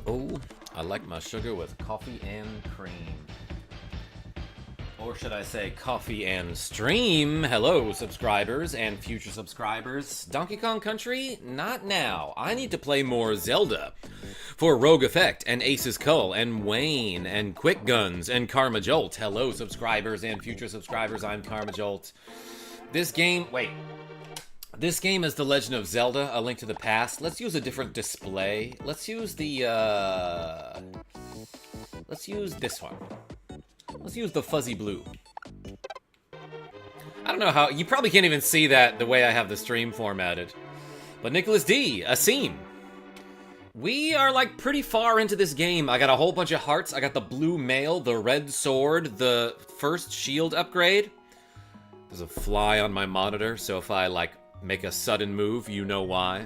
Oh, I like my sugar with coffee and cream. Or should I say coffee and stream? Hello, subscribers and future subscribers. Donkey Kong Country? Not now. I need to play more Zelda. For RogueEffect and Ace's Cull and Wayne and Quick Guns and KarmaJolt. Hello, subscribers and future subscribers. I'm KarmaJolt. This game is The Legend of Zelda, A Link to the Past. Let's use a different display. Let's use the, let's use this one. Let's use the fuzzy blue. I don't know how, you probably can't even see that the way I have the stream formatted. But Nicholas D, Asim. We are like pretty far into this game. I got a whole bunch of hearts. I got the blue mail, the red sword, the first shield upgrade. There's a fly on my monitor, so if I like make a sudden move, you know why.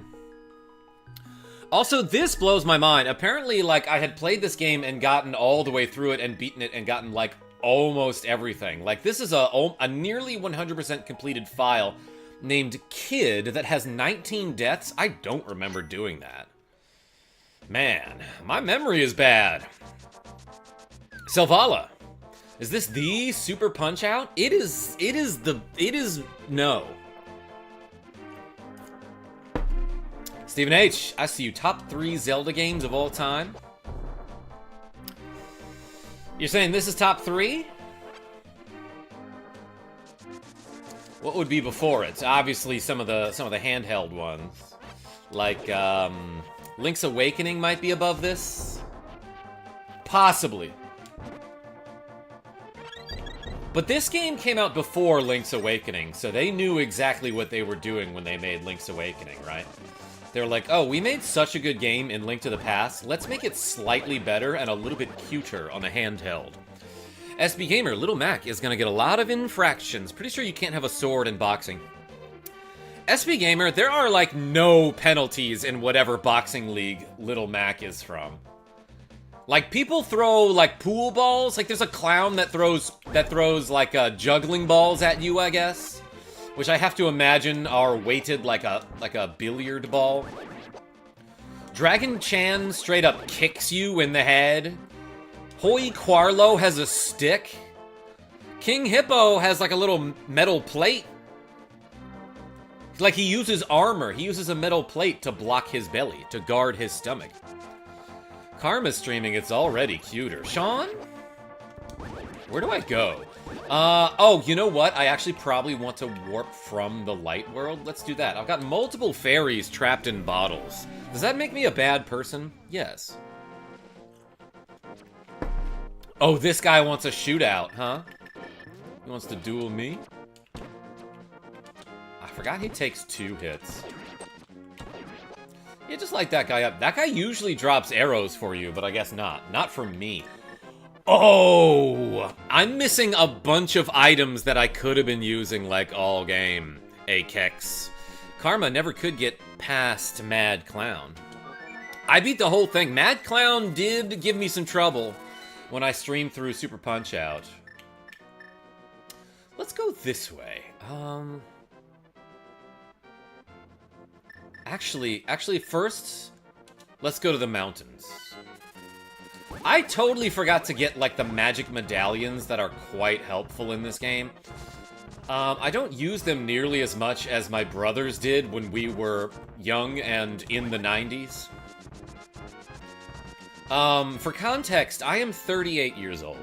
Also, this blows my mind. Apparently, like, I had played this game and gotten all the way through it and beaten it and gotten, like, almost everything. Like, this is a nearly 100% completed file named Kid that has 19 deaths. I don't remember doing that. Man, my memory is bad. Selvala. Is this the Super Punch-Out? It is no. Stephen H, I see you. Top 3 Zelda games of all time. You're saying this is top 3? What would be before it? Obviously, some of the handheld ones, like Link's Awakening, might be above this. Possibly. But this game came out before Link's Awakening, so they knew exactly what they were doing when they made Link's Awakening, right? They were like, oh, we made such a good game in Link to the Past, let's make it slightly better and a little bit cuter on the handheld. SB Gamer, Little Mac is gonna get a lot of infractions. Pretty sure you can't have a sword in boxing. SB Gamer, there are like no penalties in whatever boxing league Little Mac is from. Like, people throw like pool balls, like there's a clown that throws like juggling balls at you, I guess. Which I have to imagine are weighted like a billiard ball. Dragon Chan straight up kicks you in the head. Hoi Quarlo has a stick. King Hippo has like a little metal plate. Like, he uses armor. He uses a metal plate to block his belly, to guard his stomach. Karma's streaming, it's already cuter. Sean? Where do I go? Oh, you know what? I actually probably want to warp from the light world. Let's do that. I've got multiple fairies trapped in bottles. Does that make me a bad person? Yes. Oh, this guy wants a shootout, huh? He wants to duel me? I forgot he takes 2 hits. Yeah, just light that guy up. That guy usually drops arrows for you, but I guess not. Not for me. Oh, I'm missing a bunch of items that I could have been using like all game. Akex. Karma never could get past Mad Clown. I beat the whole thing. Mad Clown did give me some trouble when I streamed through Super Punch-Out. Let's go this way. Actually, first, let's go to the mountains. I totally forgot to get, like, the magic medallions that are quite helpful in this game. I don't use them nearly as much as my brothers did when we were young and in the 90s. For context, I am 38 years old.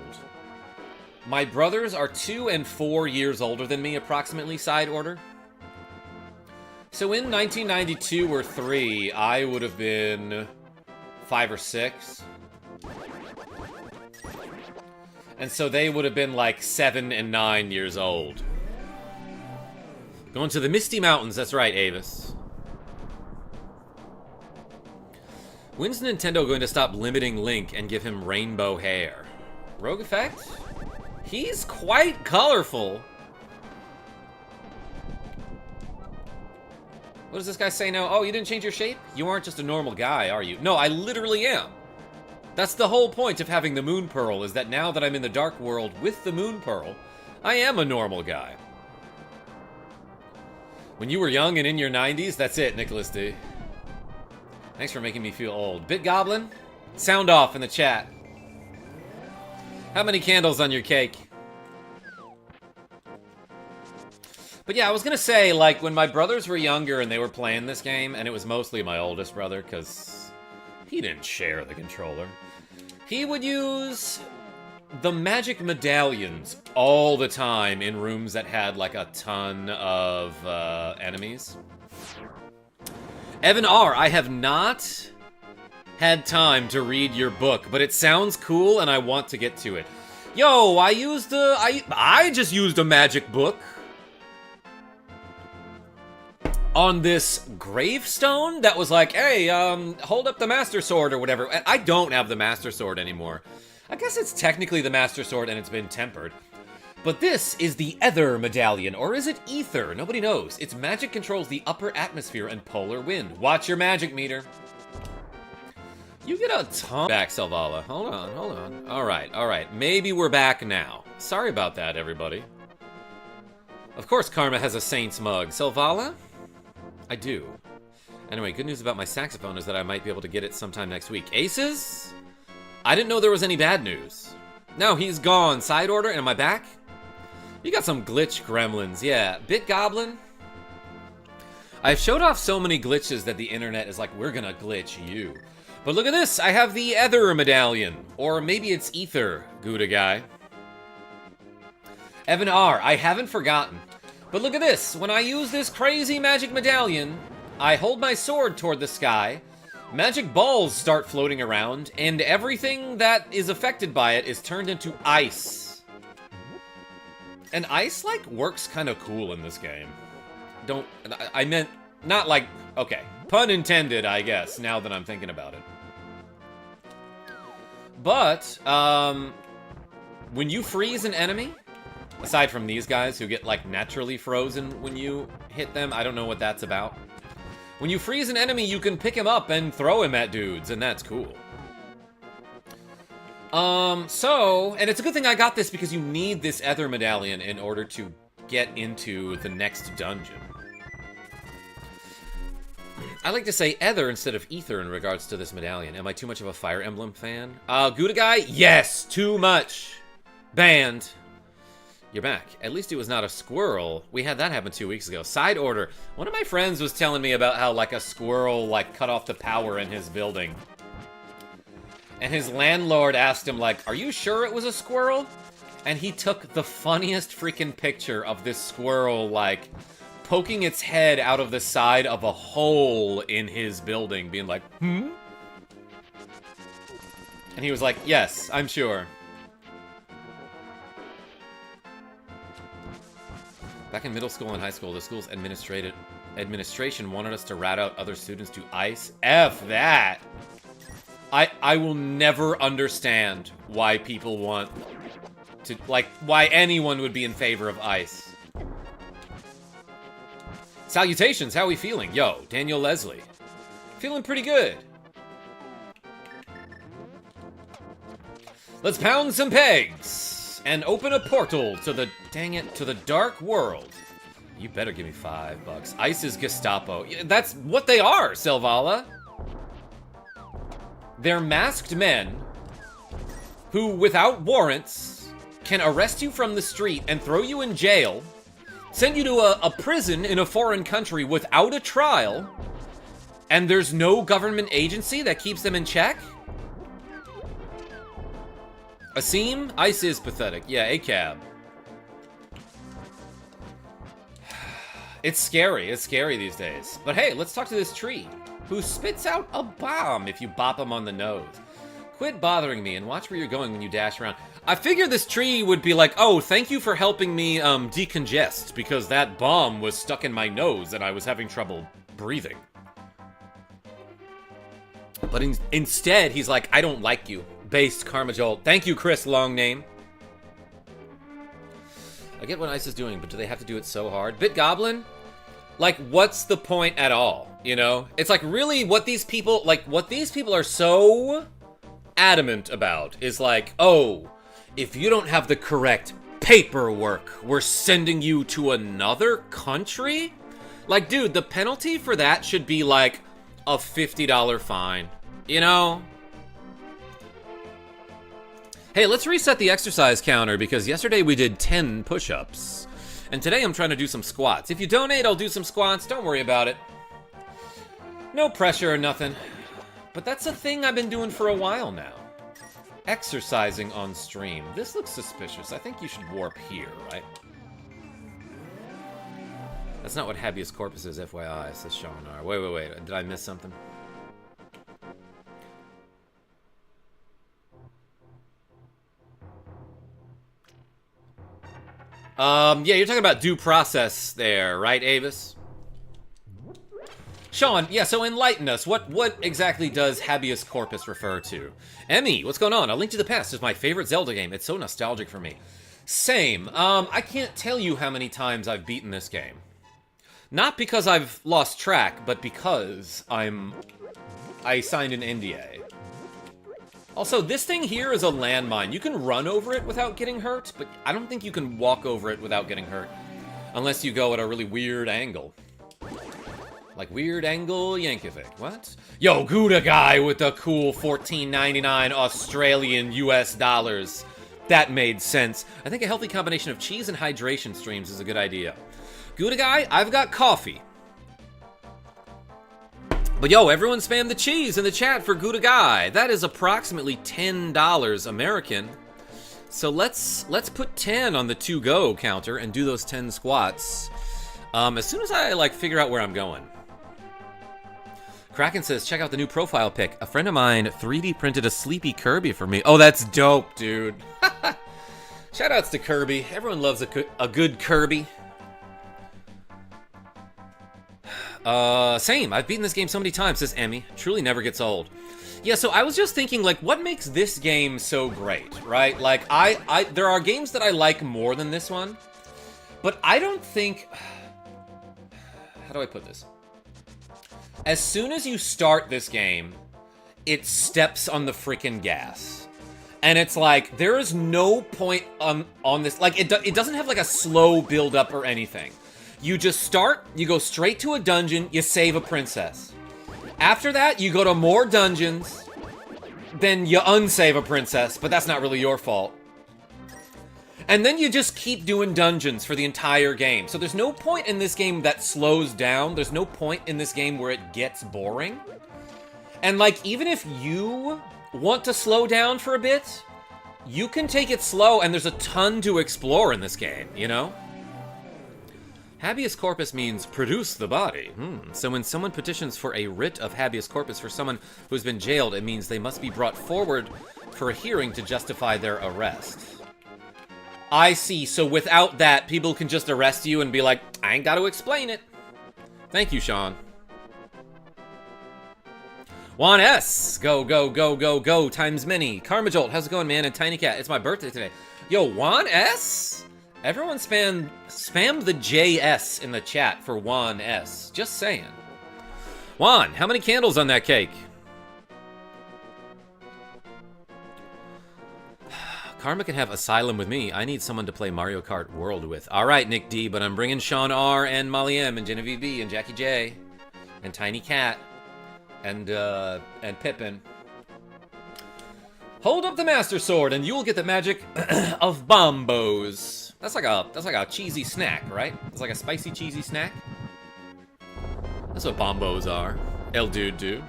My brothers are 2 and 4 years older than me, approximately, side order. So in 1992 or 3, I would have been 5 or 6. And so they would have been like 7 and 9 years old. Going to the Misty Mountains, that's right, Avis. When's Nintendo going to stop limiting Link and give him rainbow hair? RogueEffect? He's quite colorful. What does this guy say now? Oh, you didn't change your shape? You aren't just a normal guy, are you? No, I literally am. That's the whole point of having the Moon Pearl, is that now that I'm in the Dark World with the Moon Pearl, I am a normal guy. When you were young and in your 90s, that's it, Nicholas D. Thanks for making me feel old. Bit Goblin, Sound off in the chat. How many candles on your cake? But yeah, I was gonna say, like, when my brothers were younger and they were playing this game, and it was mostly my oldest brother, because he didn't share the controller, he would use the magic medallions all the time in rooms that had, like, a ton of enemies. Evan R., I have not had time to read your book, but it sounds cool and I want to get to it. Yo, I just used a magic book on this gravestone that was like, hey, hold up the Master Sword or whatever. And I don't have the Master Sword anymore. I guess it's technically the Master Sword and it's been tempered. But this is the Ether Medallion, or is it Ether? Nobody knows. Its magic controls the upper atmosphere and polar wind. Watch your magic meter. You get a ton back, Selvala. Hold on. All right. Maybe we're back now. Sorry about that, everybody. Of course, Karma has a Saints mug. Selvala? I do. Anyway, good news about my saxophone is that I might be able to get it sometime next week. Aces? I didn't know there was any bad news. No, he's gone. Side order, and am I back? You got some glitch gremlins, yeah. Bit Goblin? I've showed off so many glitches that the internet is like, we're gonna glitch you. But look at this, I have the Ether Medallion. Or maybe it's Ether, Gouda guy. Evan R., I haven't forgotten. But look at this, when I use this crazy magic medallion, I hold my sword toward the sky, magic balls start floating around, and everything that is affected by it is turned into ice. And ice, like, works kind of cool in this game. I meant, not like, okay, pun intended, I guess, now that I'm thinking about it. But, when you freeze an enemy, aside from these guys who get, like, naturally frozen when you hit them, I don't know what that's about. When you freeze an enemy, you can pick him up and throw him at dudes, and that's cool. And it's a good thing I got this because you need this Ether Medallion in order to get into the next dungeon. I like to say Ether instead of Ether in regards to this medallion. Am I too much of a Fire Emblem fan? Gouda guy? Yes, too much. Banned. You're back. At least it was not a squirrel. We had that happen 2 weeks ago. Side order. One of my friends was telling me about how, like, a squirrel, like, cut off the power in his building. And his landlord asked him, like, are you sure it was a squirrel? And he took the funniest freaking picture of this squirrel, like, poking its head out of the side of a hole in his building, being like, hmm? And he was like, yes, I'm sure. Back in middle school and high school, the school's administration wanted us to rat out other students to ice. F that! I will never understand why people want to, like, why anyone would be in favor of ice. Salutations, how are we feeling? Yo, Daniel Leslie. Feeling pretty good. Let's pound some pegs and open a portal to the, dang it, to the dark world. You better give me $5. Ice is Gestapo. Yeah, that's what they are, Selvala. They're masked men who, without warrants, can arrest you from the street and throw you in jail, send you to a prison in a foreign country without a trial, and there's no government agency that keeps them in check? Asim? Ice is pathetic. Yeah, ACAB. It's scary. It's scary these days. But hey, let's talk to this tree, who spits out a bomb if you bop him on the nose. Quit bothering me and watch where you're going when you dash around. I figured this tree would be like, oh, thank you for helping me decongest, because that bomb was stuck in my nose and I was having trouble breathing. But instead, he's like, I don't like you. Based KarmaJolt. Thank you, Chris, long name. I get what Ice is doing, but do they have to do it so hard? Bit Goblin? Like, what's the point at all, you know? It's like, really, what these people are so adamant about is like, oh, if you don't have the correct paperwork, we're sending you to another country? Like, dude, the penalty for that should be like a $50 fine, you know? Hey, let's reset the exercise counter because yesterday we did 10 push-ups. And today I'm trying to do some squats. If you donate, I'll do some squats. Don't worry about it. No pressure or nothing. But that's a thing I've been doing for a while now. Exercising on stream. This looks suspicious. I think you should warp here, right? That's not what habeas corpus is, FYI, says Sean R. Wait. Did I miss something? Yeah, you're talking about due process there, right, Avis? Sean, yeah, so enlighten us. What exactly does habeas corpus refer to? Emmy, what's going on? A Link to the Past is my favorite Zelda game. It's so nostalgic for me. Same. I can't tell you how many times I've beaten this game. Not because I've lost track, but because I signed an NDA. Also, this thing here is a landmine. You can run over it without getting hurt, but I don't think you can walk over it without getting hurt. Unless you go at a really weird angle. Like weird angle Yankovic. What? Yo, Gouda guy with the cool $14.99 Australian US dollars. That made sense. I think a healthy combination of cheese and hydration streams is a good idea. Gouda guy, I've got coffee. But yo, everyone spam the cheese in the chat for Gouda guy. That is approximately $10 American. So let's put 10 on the to-go counter and do those 10 squats. As soon as I figure out where I'm going. Kraken says, check out the new profile pic. A friend of mine 3D printed a Sleepy Kirby for me. Oh, that's dope, dude. Shoutouts to Kirby. Everyone loves a good Kirby. Same. I've beaten this game so many times, says Emmy. Truly never gets old. Yeah, so I was just thinking, like, what makes this game so great, right? Like, there are games that I like more than this one, but I don't think... How do I put this? As soon as you start this game, it steps on the freaking gas. And it's like, there is no point on this... Like, it doesn't have, like, a slow build-up or anything. You just start, you go straight to a dungeon, you save a princess. After that, you go to more dungeons, then you unsave a princess, but that's not really your fault. And then you just keep doing dungeons for the entire game. So there's no point in this game that slows down. There's no point in this game where it gets boring. And like, even if you want to slow down for a bit, you can take it slow, and there's a ton to explore in this game, you know? Habeas corpus means produce the body. So when someone petitions for a writ of habeas corpus for someone who's been jailed, it means they must be brought forward for a hearing to justify their arrest. I see. So without that, people can just arrest you and be like, I ain't got to explain it. Thank you, Sean. Juan S. Go, times many. KarmaJolt, how's it going, man? And Tiny Cat, it's my birthday today. Yo, Juan S? Everyone spam the JS in the chat for Juan S. Just saying. Juan, how many candles on that cake? Karma can have Asylum with me. I need someone to play Mario Kart World with. All right, Nick D, but I'm bringing Sean R and Molly M and Genevieve B and Jackie J and Tiny Cat and Pippin. Hold up the Master Sword and you'll get the magic of bombos. That's like a cheesy snack, right? It's like a spicy cheesy snack. That's what bombos are. El dude.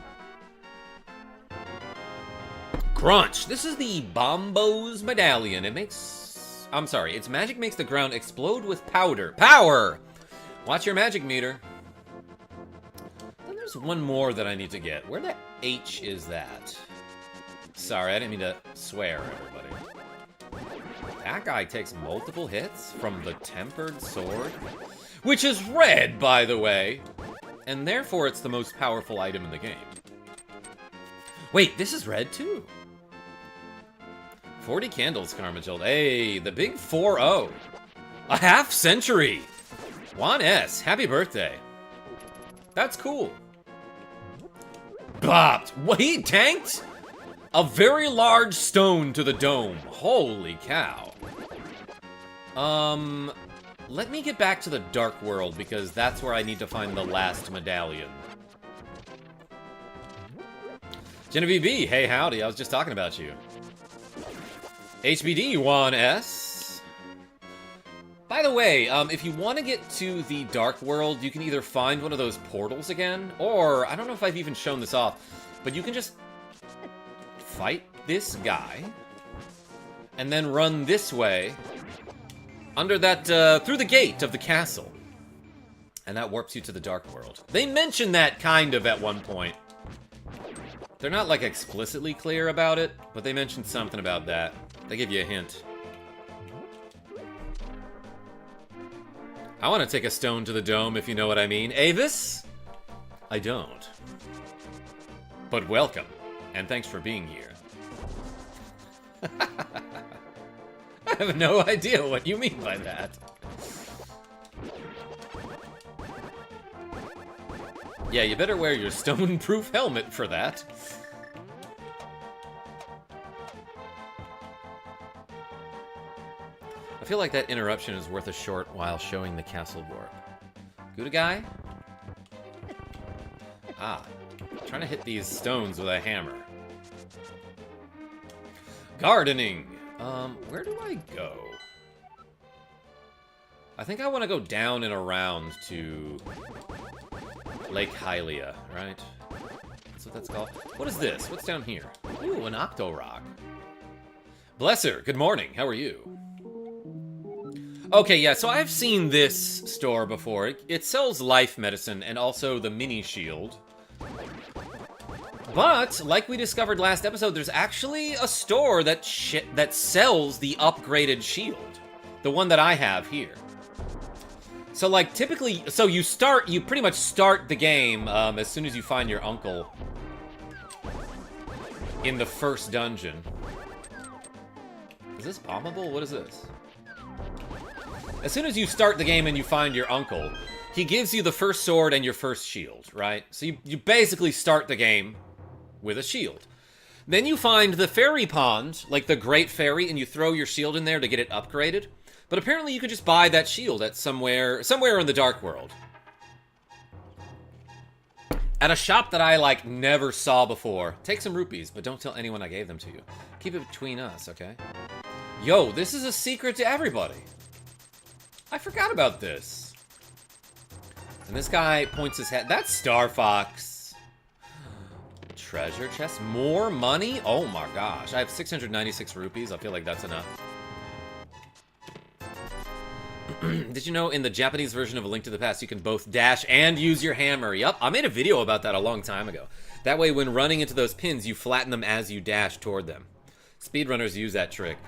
Crunch! This is the Bombos Medallion. Its magic makes the ground explode with powder. Power! Watch your magic meter. Then there's one more that I need to get. Where the H is that? Sorry, I didn't mean to swear, everybody. That guy takes multiple hits from the Tempered Sword, which is red, by the way, and therefore it's the most powerful item in the game. Wait, this is red too. 40 candles, KarmaJolt. Hey, the big 4-0. A half century. Juan S, happy birthday. That's cool. Bopped. What, he tanked? A very large stone to the dome. Holy cow. Let me get back to the Dark World, because that's where I need to find the last medallion. Genevieve B, hey howdy, I was just talking about you. HBD1S. By the way, if you want to get to the Dark World, you can either find one of those portals again, or, I don't know if I've even shown this off, but you can just fight this guy, and then run this way, under that, through the gate of the castle. And that warps you to the Dark World. They mention that kind of at one point. They're not, like, explicitly clear about it, but they mentioned something about that. They give you a hint. I want to take a stone to the dome, if you know what I mean. Avis? I don't. But welcome, and thanks for being here. I have no idea what you mean by that. Yeah, you better wear your stone-proof helmet for that. I feel like that interruption is worth a short while showing the castle warp. Gouda guy? Ah, trying to hit these stones with a hammer. Gardening! Where do I go? I think I want to go down and around to Lake Hylia, right? That's what that's called. What is this? What's down here? Ooh, an Octorok. Blesser, good morning. How are you? Okay, yeah, so I've seen this store before. It sells life medicine and also the mini shield. But, like we discovered last episode, there's actually a store that sells the upgraded shield. The one that I have here. So, like, typically, so you pretty much start the game as soon as you find your uncle in the first dungeon. Is this bombable? What is this? As soon as you start the game and you find your uncle, he gives you the first sword and your first shield, right? So you basically start the game with a shield. Then you find the fairy pond, like the Great Fairy, and you throw your shield in there to get it upgraded. But apparently you can just buy that shield at somewhere in the Dark World. At a shop that I, like, never saw before. Take some rupees, but don't tell anyone I gave them to you. Keep it between us, okay? Yo, this is a secret to everybody. I forgot about this. And this guy points his head. That's Star Fox. Treasure chest. More money? Oh my gosh. I have 696 rupees. I feel like that's enough. Did you know in the Japanese version of A Link to the Past, you can both dash and use your hammer? Yup, I made a video about that a long time ago. That way, when running into those pins, you flatten them as you dash toward them. Speedrunners use that trick.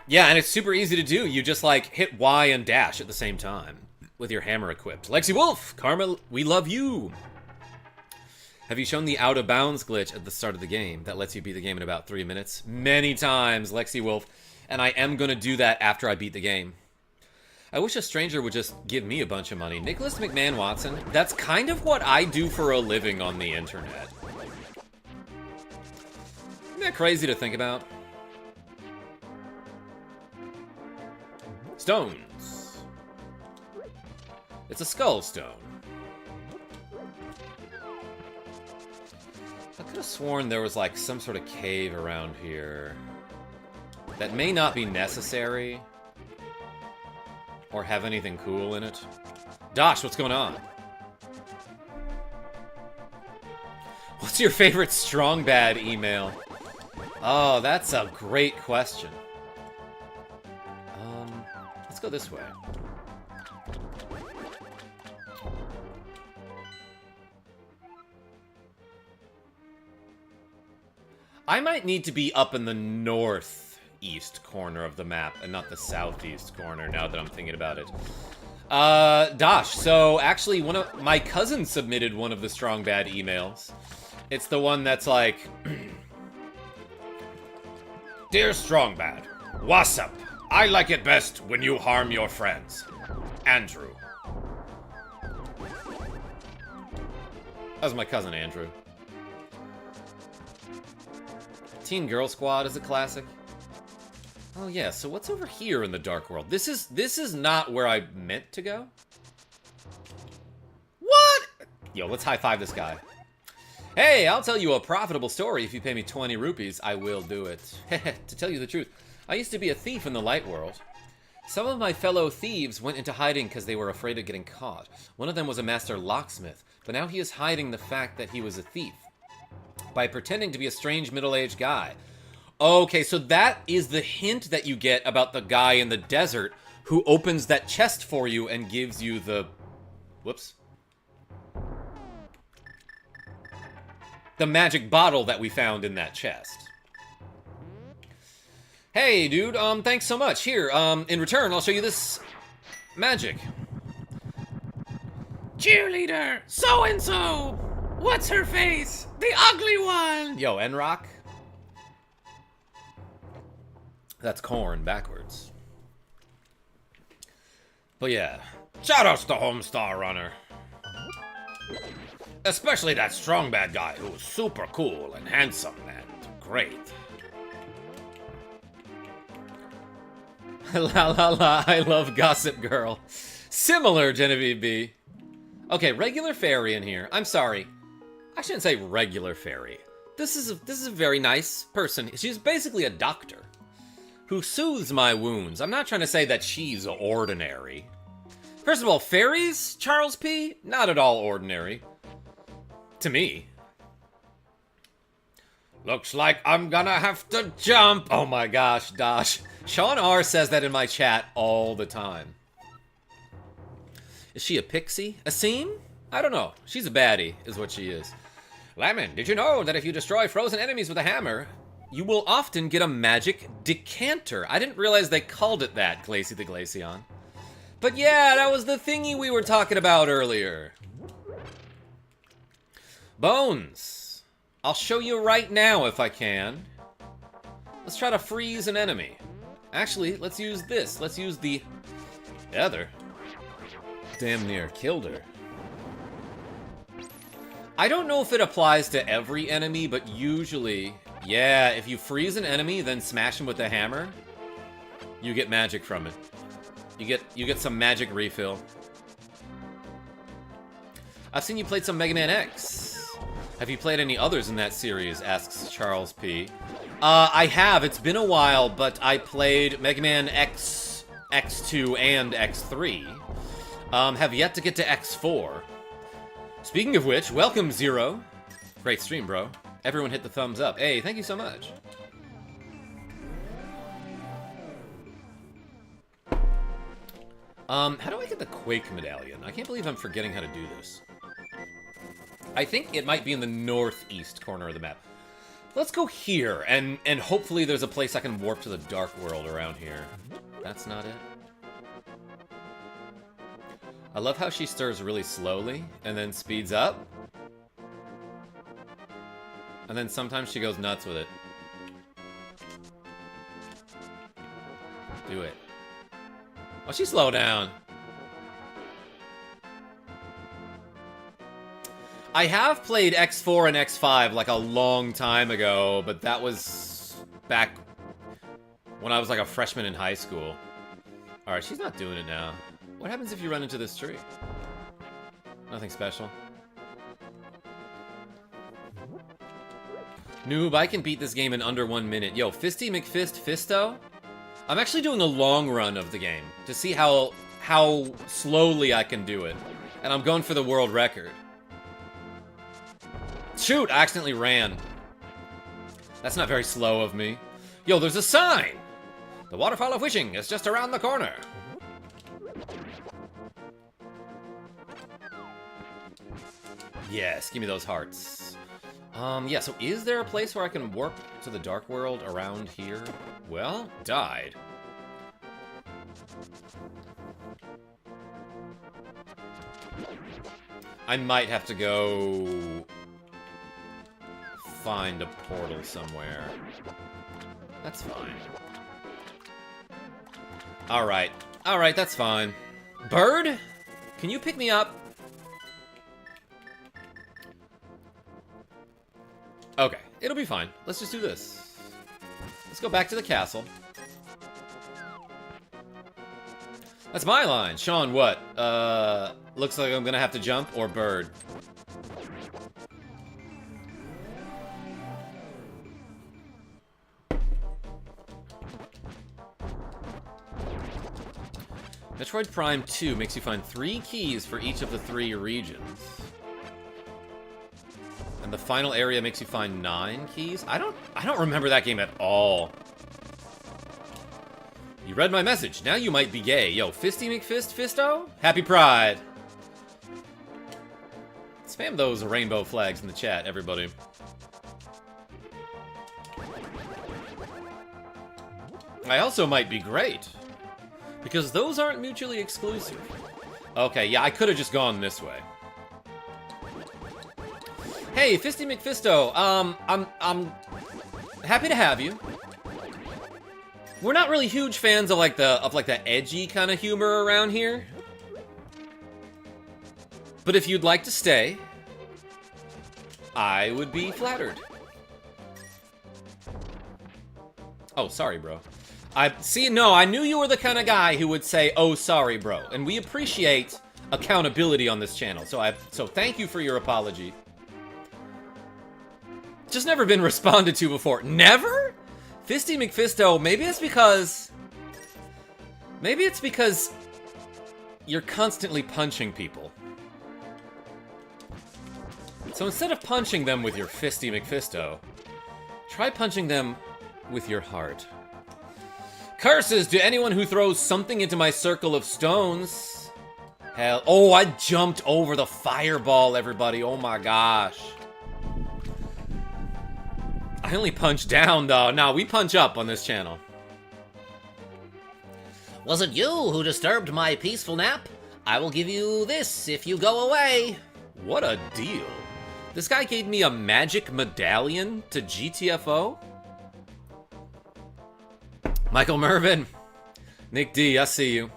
Yeah, and it's super easy to do. You just, like, hit Y and dash at the same time with your hammer equipped. Lexi Wolf, Karma, we love you. Have you shown the out of bounds glitch at the start of the game that lets you beat the game in about 3 minutes? Many times, Lexi Wolf, and I am going to do that after I beat the game. I wish a stranger would just give me a bunch of money. Nicholas McMahon Watson, that's kind of what I do for a living on the internet. Isn't that crazy to think about? Stones. It's a skull stone. I could have sworn there was like some sort of cave around here that may not be necessary or have anything cool in it. Dosh, what's going on? What's your favorite strong bad email? Oh, that's a great question. Let's go this way. I might need to be up in the northeast corner of the map and not the southeast corner now that I'm thinking about it. Dosh, so actually one of my cousins submitted one of the strong bad emails. It's the one that's like, Dear Strong Bad, what's up? I like it best when you harm your friends. Andrew. That was my cousin Andrew. Teen Girl Squad is a classic. Oh yeah, so what's over here in the Dark World? This is not where I meant to go. What? Yo, let's high five this guy. Hey, I'll tell you a profitable story if you pay me 20 rupees. I will do it. To tell you the truth, I used to be a thief in the light world. Some of my fellow thieves went into hiding because they were afraid of getting caught. One of them was a master locksmith, but now he is hiding the fact that he was a thief by pretending to be a strange middle-aged guy. Okay, so that is the hint that you get about the guy in the desert who opens that chest for you and gives you the... Whoops. The magic bottle that we found in that chest. Hey, dude, thanks so much. Here, in return, I'll show you this magic. Cheerleader, so-and-so! What's her face? The ugly one! Yo, N-Rock? That's corn backwards. But yeah, shoutouts to Homestar Runner. Especially that strong bad guy who's super cool and handsome and great. La la la, I love Gossip Girl. Similar, Genevieve B. Okay, regular fairy in here. I'm sorry. I shouldn't say regular fairy. This is a very nice person. She's basically a doctor who soothes my wounds. I'm not trying to say that she's ordinary. First of all, fairies, Charles P? Not at all ordinary. To me. Looks like I'm gonna have to jump. Oh my gosh, Dosh. Sean R says that in my chat all the time. Is she a pixie? A seam? I don't know. She's a baddie, is what she is. Lemon, did you know that if you destroy frozen enemies with a hammer, you will often get a magic decanter? I didn't realize they called it that, Glacy the Glaceon. But yeah, that was the thingy we were talking about earlier. Bones. I'll show you right now if I can. Let's try to freeze an enemy. Actually, let's use this. Let's use the other. Damn near killed her. I don't know if it applies to every enemy, but usually, yeah, if you freeze an enemy, then smash him with the hammer, you get magic from it. You get some magic refill. I've seen you played some Mega Man X. Have you played any others in that series? Asks Charles P. I have. It's been a while, but I played Mega Man X, X2, and X3. Have yet to get to X4. Speaking of which, welcome, Zero. Great stream, bro. Everyone hit the thumbs up. Hey, thank you so much. How do I get the Quake medallion? I can't believe I'm forgetting how to do this. I think it might be in the northeast corner of the map. Let's go here, and hopefully there's a place I can warp to the Dark World around here. That's not it. I love how she stirs really slowly, and then speeds up. And then sometimes she goes nuts with it. Do it. Oh, she slowed down. I have played X4 and X5 like a long time ago, but that was back when I was like a freshman in high school. Alright, she's not doing it now. What happens if you run into this tree? Nothing special. Noob, I can beat this game in under 1 minute. Yo, Fisty McFist Fisto? I'm actually doing a long run of the game to see how slowly I can do it. And I'm going for the world record. Shoot, I accidentally ran. That's not very slow of me. Yo, there's a sign! The Waterfall of Wishing is just around the corner. Yes, give me those hearts. Yeah, so is there a place where I can warp to the Dark World around here? Well, died. I might have to go find a portal somewhere. That's fine. Alright. Alright, that's fine. Bird? Can you pick me up? Okay, it'll be fine. Let's just do this. Let's go back to the castle. That's my line. Sean, what? Looks like I'm gonna have to jump or bird. Metroid Prime 2 makes you find 3 keys for each of the 3 regions. And the final area makes you find 9 keys? I don't remember that game at all. You read my message. Now you might be gay. Yo, Fisty McFist Fisto? Happy Pride. Spam those rainbow flags in the chat, everybody. I also might be great. Because those aren't mutually exclusive. Okay, yeah, I could have just gone this way. Hey, Fisty McFisto, I'm happy to have you. We're not really huge fans of like the edgy kind of humor around here. But if you'd like to stay, I would be flattered. Oh, sorry, bro. I knew you were the kind of guy who would say, "Oh, sorry, bro." And we appreciate accountability on this channel. So thank you for your apology. Just never been responded to before. Never? Fisty McFisto, maybe it's because you're constantly punching people. So instead of punching them with your Fisty McFisto, try punching them with your heart. Curses to anyone who throws something into my circle of stones. Hell, oh, I jumped over the fireball, everybody. Oh my gosh. I only punch down, though. No, we punch up on this channel. Was it you who disturbed my peaceful nap? I will give you this if you go away. What a deal. This guy gave me a magic medallion to GTFO? Michael Mervin. Nick D, I see you.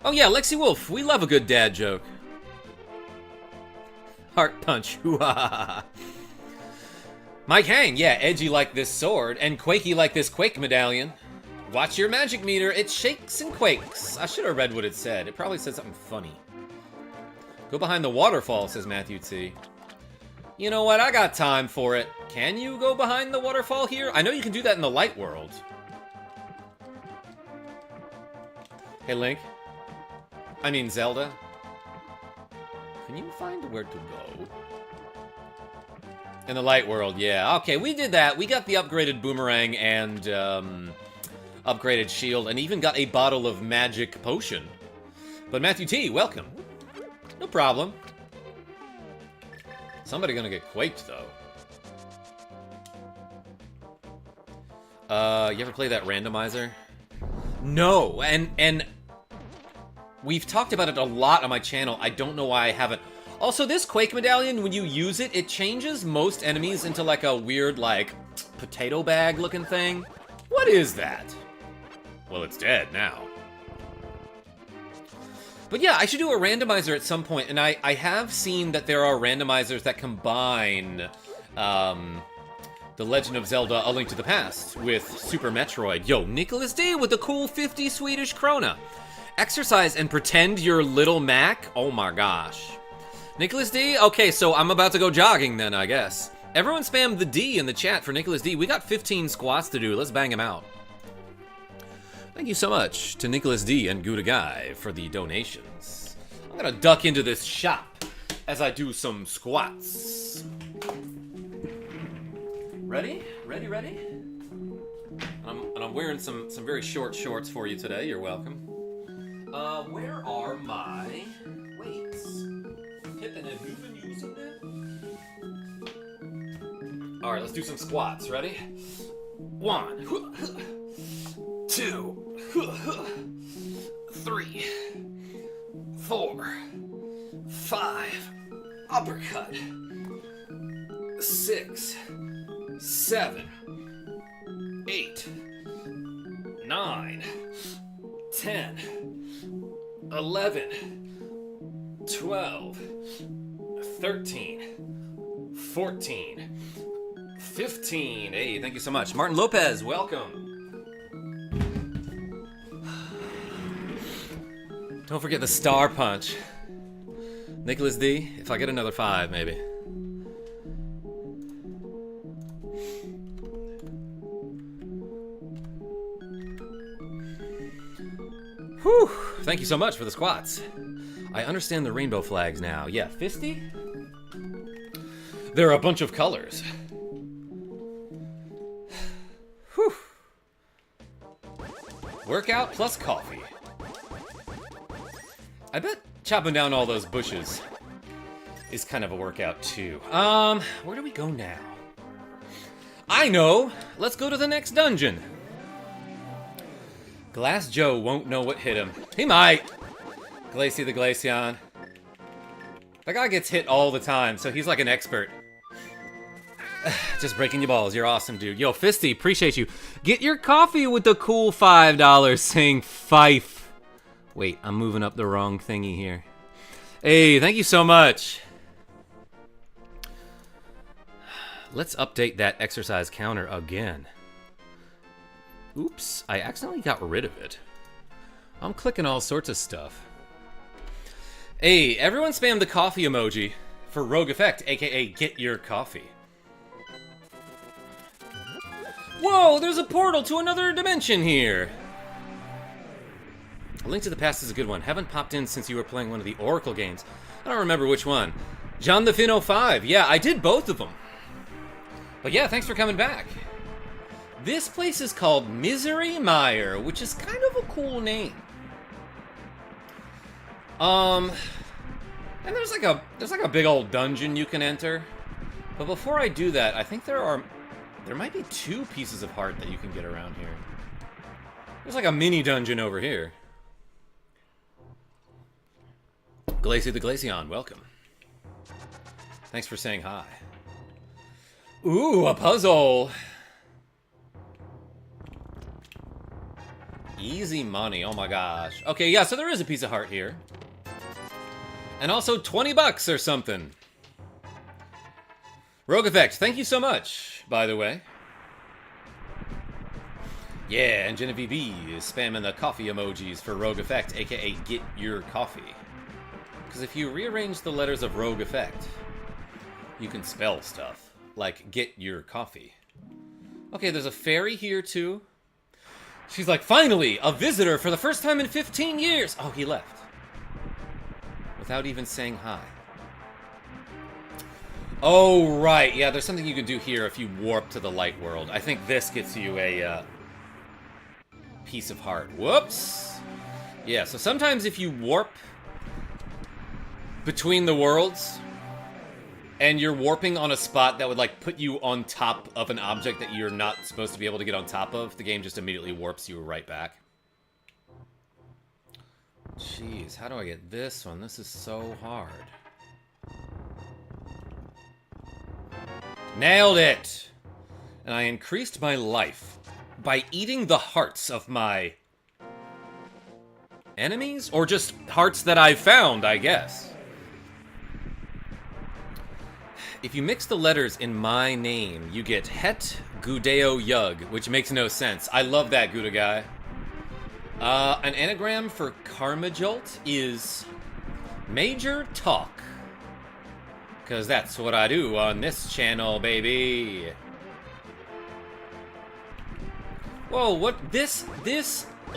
Oh yeah, Lexi Wolf, we love a good dad joke. Heart punch, hoo-ha-ha-ha. Mike Hang, yeah, edgy like this sword, and quakey like this quake medallion. Watch your magic meter, it shakes and quakes. I should have read what it said. It probably said something funny. Go behind the waterfall, says Matthew T. You know what, I got time for it. Can you go behind the waterfall here? I know you can do that in the light world. Hey, Link. I mean, Zelda. Can you find where to go? In the light world, yeah. Okay, we did that. We got the upgraded boomerang and upgraded shield, and even got a bottle of magic potion. But Matthew T, welcome. No problem. Somebody gonna get quaked, though. You ever play that randomizer? No, and we've talked about it a lot on my channel. I don't know why I haven't. Also, this Quake Medallion, when you use it, it changes most enemies into like a weird, like, potato bag looking thing. What is that? Well, it's dead now. But yeah, I should do a randomizer at some point, and I have seen that there are randomizers that combine The Legend of Zelda: A Link to the Past with Super Metroid. Yo, Nicholas D with the cool 50 Swedish krona. Exercise and pretend you're Little Mac? Oh my gosh. Nicholas D? Okay, so I'm about to go jogging then, I guess. Everyone spam the D in the chat for Nicholas D. We got 15 squats to do. Let's bang him out. Thank you so much to Nicholas D and Gouda Guy for the donations. I'm gonna duck into this shop as I do some squats. Ready? Ready, ready? And I'm wearing some very short shorts for you today. You're welcome. Where are my weights? Pippin, have you been using them? Alright, let's do some squats. Ready? 1, 2, 3, 4, 5, uppercut, 6, 7, 8, 9, 10, 11, 12, 13, 14, 15. Hey, thank you so much. Martin Lopez, welcome. Don't forget the star punch. Nicholas D, if I get another 5, maybe. Whew. Thank you so much for the squats. I understand the rainbow flags now. Yeah, Fisty? There are a bunch of colors. Whew. Workout plus coffee. I bet chopping down all those bushes is kind of a workout too. Where do we go now? I know! Let's go to the next dungeon. Glass Joe won't know what hit him. He might! Glacy the Glaceon. That guy gets hit all the time, so he's like an expert. Just breaking your balls. You're awesome, dude. Yo, Fisty, appreciate you. Get your coffee with the cool $5 saying Fife. Wait, I'm moving up the wrong thingy here. Hey, thank you so much. Let's update that exercise counter again. Oops, I accidentally got rid of it. I'm clicking all sorts of stuff. Hey, everyone spam the coffee emoji for RogueEffect, aka Get Your Coffee. Whoa, there's a portal to another dimension here. A Link to the Past is a good one. Haven't popped in since you were playing one of the Oracle games. I don't remember which one. John the Finn 05. Yeah, I did both of them. But yeah, thanks for coming back. This place is called Misery Mire, which is kind of a cool name. And there's like a big old dungeon you can enter. But before I do that, I think there might be 2 pieces of heart that you can get around here. There's like a mini dungeon over here. Glacy the Glaceon, welcome. Thanks for saying hi. Ooh, a puzzle. Easy money, oh my gosh. Okay, yeah, so there is a piece of heart here. And also 20 bucks or something. RogueEffect, thank you so much, by the way. Yeah, and Genevieve is spamming the coffee emojis for RogueEffect, aka Get Your Coffee. Because if you rearrange the letters of RogueEffect, you can spell stuff, like Get Your Coffee. Okay, there's a fairy here too. She's like, finally, a visitor for the first time in 15 years! Oh, he left. Without even saying hi. Oh, right. Yeah, there's something you can do here if you warp to the light world. I think this gets you a piece of heart. Whoops! Yeah, so sometimes if you warp between the worlds, and you're warping on a spot that would, like, put you on top of an object that you're not supposed to be able to get on top of, the game just immediately warps you right back. Jeez, how do I get this one? This is so hard. Nailed it! And I increased my life by eating the hearts of my enemies? Or just hearts that I found, I guess. If you mix the letters in my name, you get Het Gudeo Yug, which makes no sense. I love that, Gouda guy. An anagram for KarmaJolt is Major Talk. Because that's what I do on this channel, baby. Whoa, what? This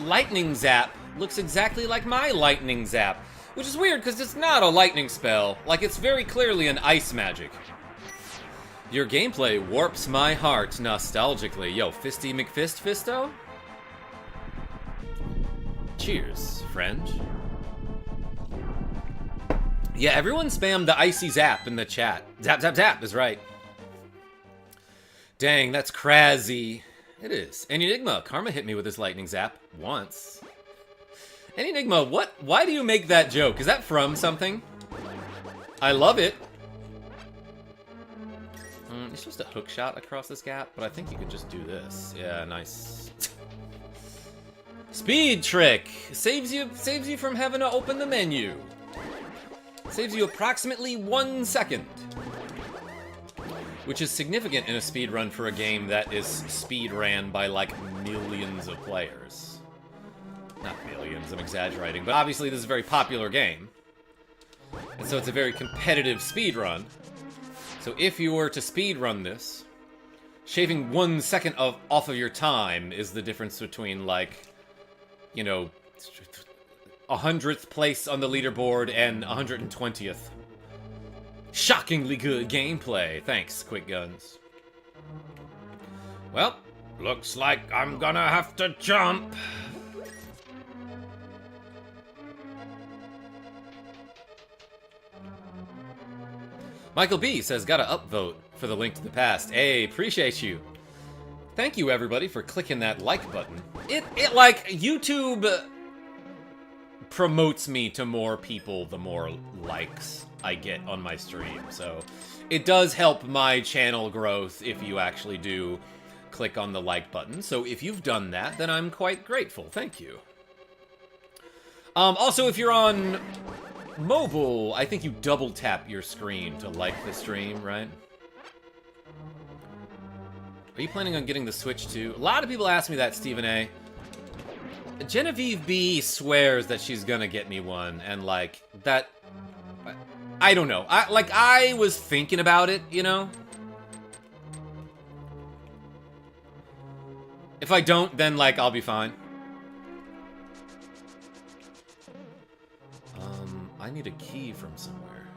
lightning zap looks exactly like my lightning zap. Which is weird, because it's not a lightning spell. Like, it's very clearly an ice magic. Your gameplay warps my heart nostalgically. Yo, Fisty McFist Fisto? Cheers, friend. Yeah, everyone spammed the icy zap in the chat. Zap, zap, zap is right. Dang, that's crazy. It is. Enigma, Karma hit me with his lightning zap once. Enigma, what? Why do you make that joke? Is that from something? I love it. You're supposed to hook shot across this gap, but I think you could just do this. Yeah, nice. Speed trick saves you from having to open the menu. Saves you approximately 1 second, which is significant in a speed run for a game that is speed ran by like millions of players. Not millions, I'm exaggerating, but obviously this is a very popular game, and so it's a very competitive speed run. So if you were to speed run this, shaving 1 second off of your time is the difference between, like, you know, 100th place on the leaderboard and 120th. Shockingly good gameplay. Thanks, Quick Guns. Well, looks like I'm gonna have to jump. Michael B says, gotta upvote for the Link to the Past. Hey, appreciate you. Thank you, everybody, for clicking that like button. It like, YouTube promotes me to more people the more likes I get on my stream. So it does help my channel growth if you actually do click on the like button. So if you've done that, then I'm quite grateful. Thank you. Also, if you're on mobile, I think you double tap your screen to like the stream, right? Are you planning on getting the Switch too? A lot of people ask me that, Stephen A. Genevieve B swears that she's gonna get me one, and like, that... I don't know. I was thinking about it, you know? If I don't, then, like, I'll be fine. I need a key from somewhere.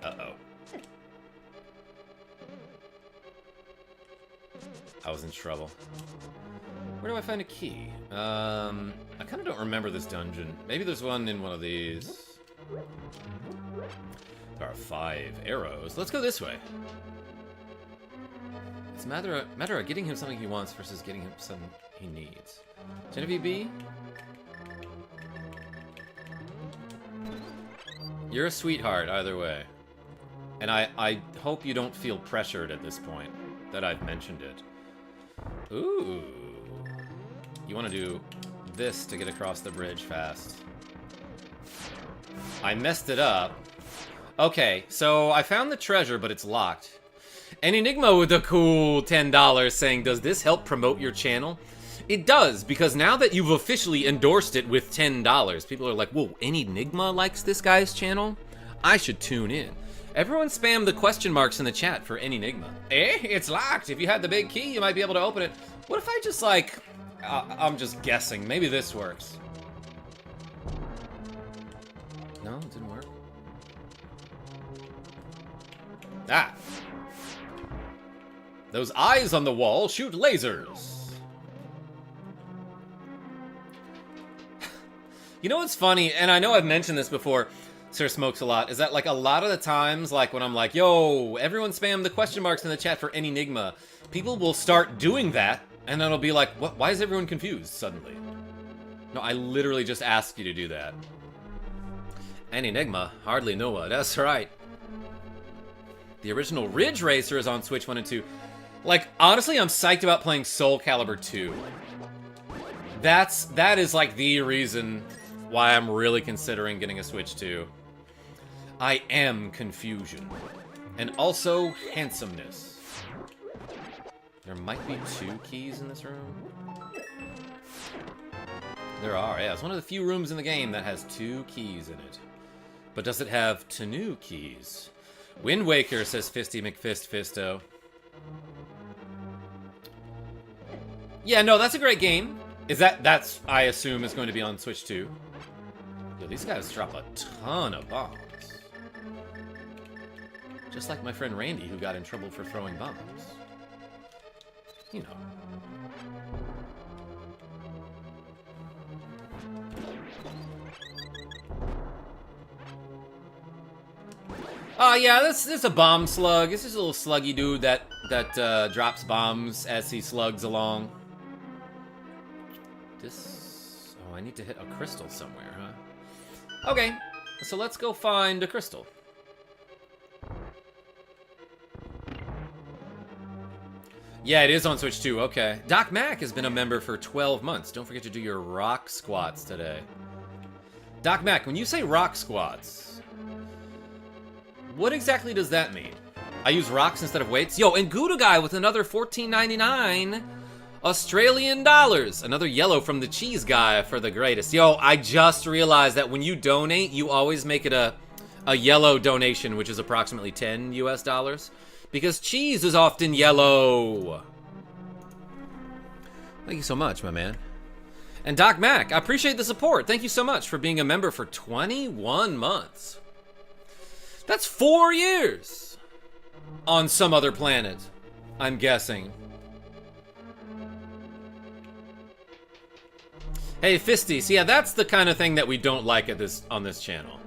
Uh-oh. I was in trouble. Where do I find a key? I kind of don't remember this dungeon. Maybe there's one in one of these. There are 5 arrows. Let's go this way. It's a matter of getting him something he wants versus getting him something he needs. Genevieve B? You're a sweetheart, either way. And I hope you don't feel pressured at this point that I've mentioned it. Ooh. You want to do this to get across the bridge fast. I messed it up. Okay, so I found the treasure, but it's locked. An Enigma with a cool $10 saying, does this help promote your channel? It does, because now that you've officially endorsed it with $10, people are like, whoa, an Enigma likes this guy's channel? I should tune in. Everyone spam the question marks in the chat for an Enigma. Eh? It's locked. If you had the big key, you might be able to open it. What if I just, like... I'm just guessing. Maybe this works. No, it didn't work. Ah. Those eyes on the wall shoot lasers. You know what's funny, and I know I've mentioned this before, Sir Smokes a lot, is that, like, a lot of the times, like, when I'm like, yo, everyone spam the question marks in the chat for an Enigma, people will start doing that, and then it'll be like, what? Why is everyone confused suddenly? No, I literally just asked you to do that. An Enigma? Hardly know what. That's right. The original Ridge Racer is on Switch 1 and 2. Like, honestly, I'm psyched about playing Soul Calibur 2. That is, like, the reason why I'm really considering getting a Switch 2. I am confusion. And also, handsomeness. There might be 2 keys in this room. There are, yeah. It's one of the few rooms in the game that has 2 keys in it. But does it have 2 new keys? Wind Waker, says Fisty McFist Fisto. Yeah, no, that's a great game. That's, I assume, is going to be on Switch 2. Yo, these guys drop a ton of bombs. Just like my friend Randy, who got in trouble for throwing bombs. You know. Yeah, this is a bomb slug. This is a little sluggy dude that drops bombs as he slugs along. This... Oh, I need to hit a crystal somewhere, huh? Okay, so let's go find a crystal. Yeah, it is on Switch 2, okay. Doc Mac has been a member for 12 months. Don't forget to do your rock squats today. Doc Mac, when you say rock squats, what exactly does that mean? I use rocks instead of weights? Yo, and Gouda Guy with another $14.99 Australian dollars. Another yellow from the cheese guy for the greatest. Yo, I just realized that when you donate, you always make it a yellow donation, which is approximately $10 US. Because cheese is often yellow. Thank you so much, my man. And Doc Mac, I appreciate the support. Thank you so much for being a member for 21 months. That's 4 years on some other planet, I'm guessing. Hey, Fisties, yeah, that's the kind of thing that we don't like at on this channel.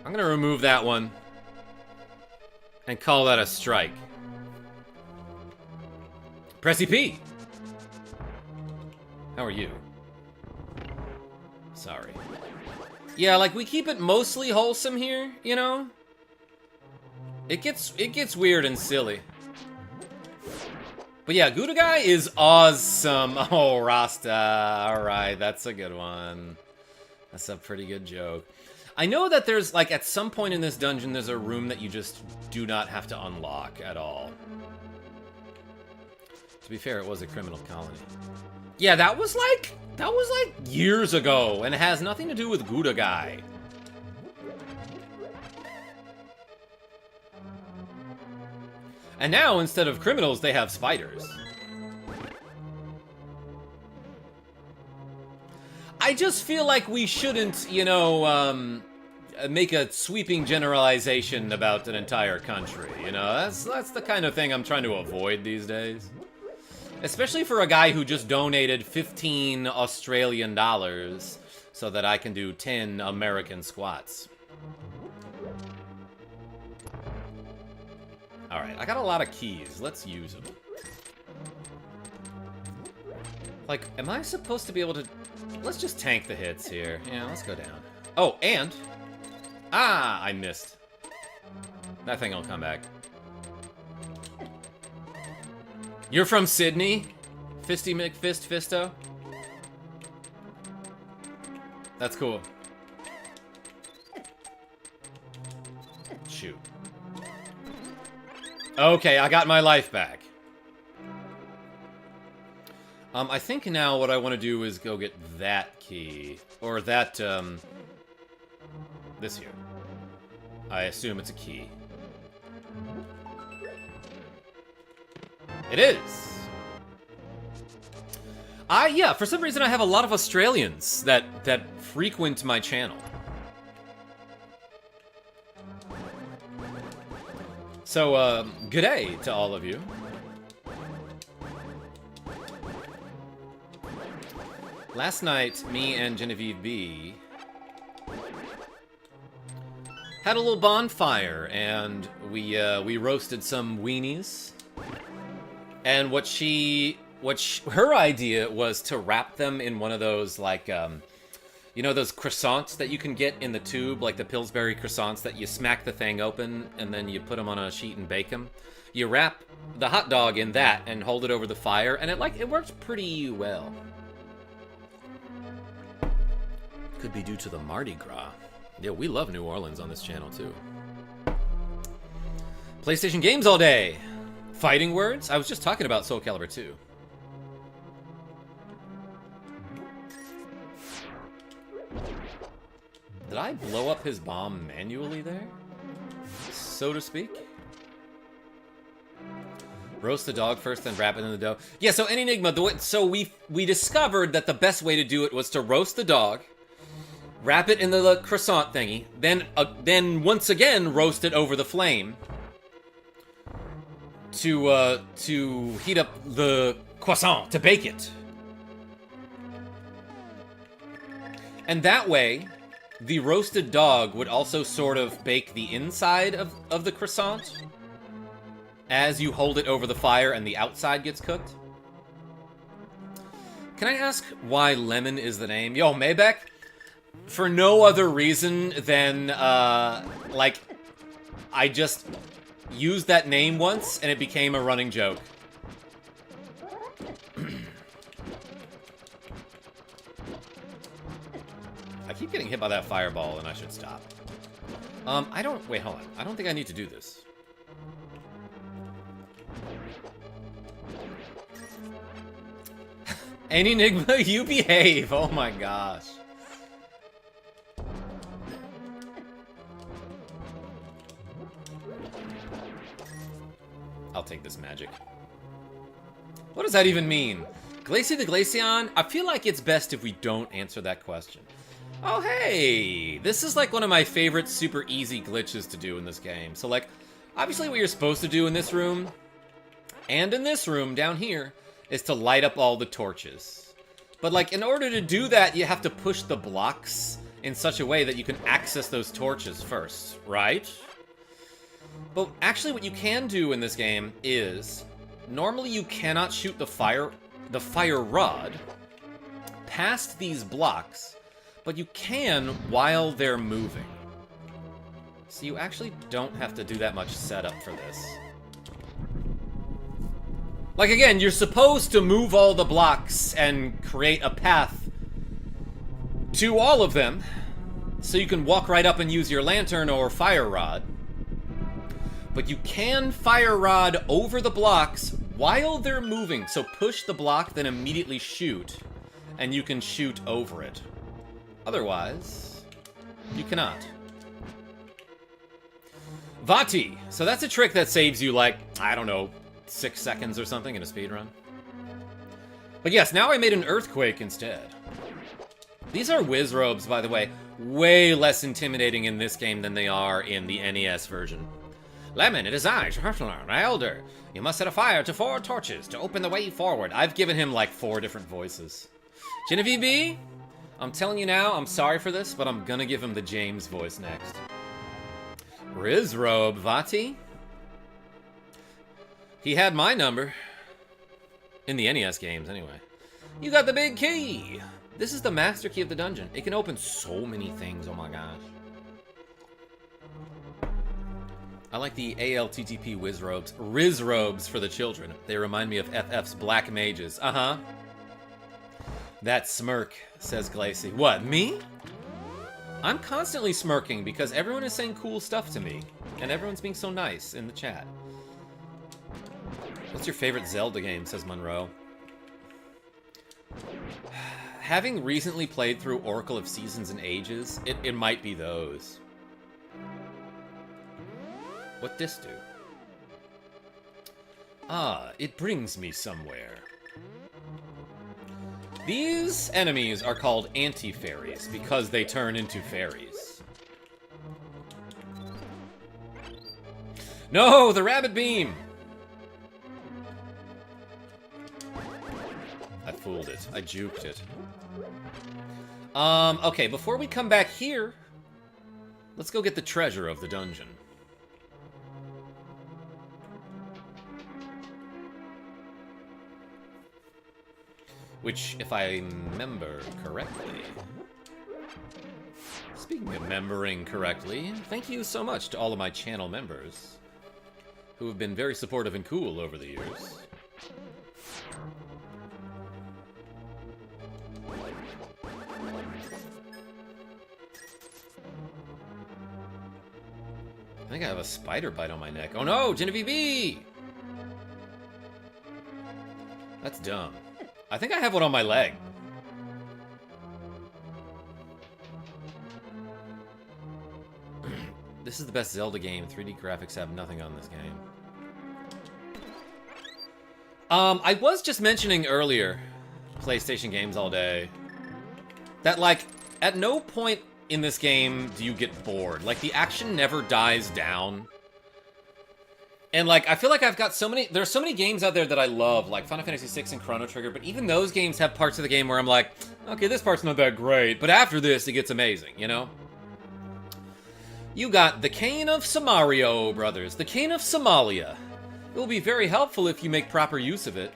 I'm gonna remove that one and call that a strike. Pressy P, how are you? Sorry. Yeah, like, we keep it mostly wholesome here, you know? It gets weird and silly. But yeah, Gouda Guy is awesome. Oh, Rasta. Alright, that's a good one. That's a pretty good joke. I know that there's, like, at some point in this dungeon, there's a room that you just do not have to unlock at all. To be fair, it was a criminal colony. Yeah, that was like years ago, and it has nothing to do with Gouda Guy. And now, instead of criminals, they have spiders. I just feel like we shouldn't, you know, make a sweeping generalization about an entire country, you know? That's the kind of thing I'm trying to avoid these days. Especially for a guy who just donated 15 Australian dollars so that I can do 10 American squats. Alright, I got a lot of keys. Let's use them. Like, am I supposed to be able to... Let's just tank the hits here. Yeah, let's go down. Oh, and... Ah, I missed. That thing will come back. You're from Sydney? Fisty McFist Fisto? That's cool. Shoot. Okay, I got my life back. I think now what I want to do is go get that key. Or that, this here. I assume it's a key. It is! Yeah, for some reason I have a lot of Australians that frequent my channel. So, good day to all of you. Last night, me and Genevieve B had a little bonfire, and we roasted some weenies. And her idea was to wrap them in one of those, like, you know those croissants that you can get in the tube, like the Pillsbury croissants that you smack the thing open and then you put them on a sheet and bake them? You wrap the hot dog in that and hold it over the fire, and it works pretty well. Could be due to the Mardi Gras. Yeah, we love New Orleans on this channel, too. PlayStation games all day. Fighting words? I was just talking about Soul Calibur 2. Did I blow up his bomb manually there? So to speak? Roast the dog first, then wrap it in the dough. Yeah, so Enigma, so we discovered that the best way to do it was to roast the dog, wrap it in the croissant thingy, then once again roast it over the flame to heat up the croissant, to bake it. And that way, the roasted dog would also sort of bake the inside of the croissant as you hold it over the fire and the outside gets cooked. Can I ask why Lemon is the name? Yo, Maybeck, for no other reason than, like, I just used that name once and it became a running joke. I keep getting hit by that fireball and I should stop. Wait, hold on. I don't think I need to do this. Enigma, you behave! Oh my gosh. I'll take this magic. What does that even mean? Glacie the Glaceon? I feel like it's best if we don't answer that question. Oh, hey! This is like one of my favorite super easy glitches to do in this game. So, like, obviously what you're supposed to do in this room, and in this room down here, is to light up all the torches. But, like, in order to do that, you have to push the blocks in such a way that you can access those torches first, right? But actually what you can do in this game is, normally you cannot shoot the fire rod past these blocks, but you can while they're moving. So you actually don't have to do that much setup for this. Like, again, you're supposed to move all the blocks and create a path to all of them, so you can walk right up and use your lantern or fire rod. But you can fire rod over the blocks while they're moving. So push the block, then immediately shoot, and you can shoot over it. Otherwise, you cannot. Vati. So that's a trick that saves you, like, I don't know, 6 seconds or something in a speedrun. But yes, now I made an earthquake instead. These are whiz robes, by the way. Way less intimidating in this game than they are in the NES version. Lemon, it is I, Schhartler, my elder. You must set a fire to 4 torches to open the way forward. I've given him like 4 different voices. Genevieve B, I'm telling you now, I'm sorry for this, but I'm gonna give him the James voice next. Rizrobe, Vati. He had my number. In the NES games, anyway. You got the big key. This is the master key of the dungeon. It can open so many things, oh my gosh. I like the ALTTP whiz robes. Riz robes for the children. They remind me of FF's Black Mages. Uh-huh. That smirk, says Glacie. What, me? I'm constantly smirking because everyone is saying cool stuff to me. And everyone's being so nice in the chat. What's your favorite Zelda game, says Monroe. Having recently played through Oracle of Seasons and Ages, it might be those. What this do? Ah, it brings me somewhere. These enemies are called anti-fairies because they turn into fairies. No, the rabbit beam! I fooled it. I juked it. Okay, before we come back here, let's go get the treasure of the dungeon. Which, if I remember correctly... Speaking of remembering correctly, thank you so much to all of my channel members, who have been very supportive and cool over the years. I think I have a spider bite on my neck. Oh no, Genevieve B! That's dumb. I think I have one on my leg. This is the best Zelda game. 3D graphics have nothing on this game. I was just mentioning earlier, PlayStation games all day, that, like, at no point in this game do you get bored. Like, the action never dies down. And, like, I feel like I've got so many... There are so many games out there that I love, like Final Fantasy VI and Chrono Trigger, but even those games have parts of the game where I'm like, okay, this part's not that great, but after this, it gets amazing, you know? You got the Cane of Samario, brothers. The Cane of Somalia. It will be very helpful if you make proper use of it.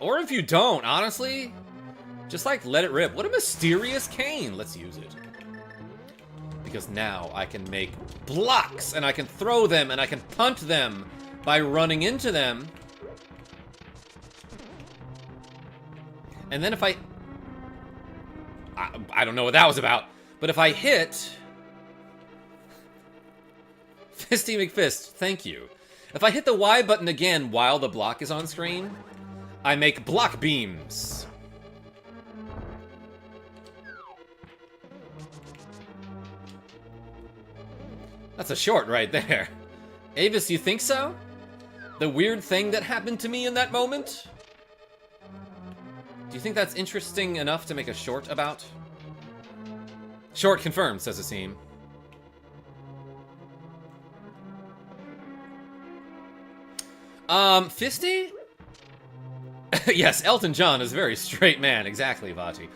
Or if you don't, honestly. Just, like, let it rip. What a mysterious cane. Let's use it. Because now I can make blocks, and I can throw them, and I can punt them by running into them. And then if I don't know what that was about, but if I hit... Fisty McFist, thank you. If I hit the Y button again while the block is on screen, I make block beams. That's a short right there. Avis, you think so? The weird thing that happened to me in that moment? you think that's interesting enough to make a short about? Short confirmed, says Asim. Fisty? Yes, Elton John is a very straight man. Exactly, Vati.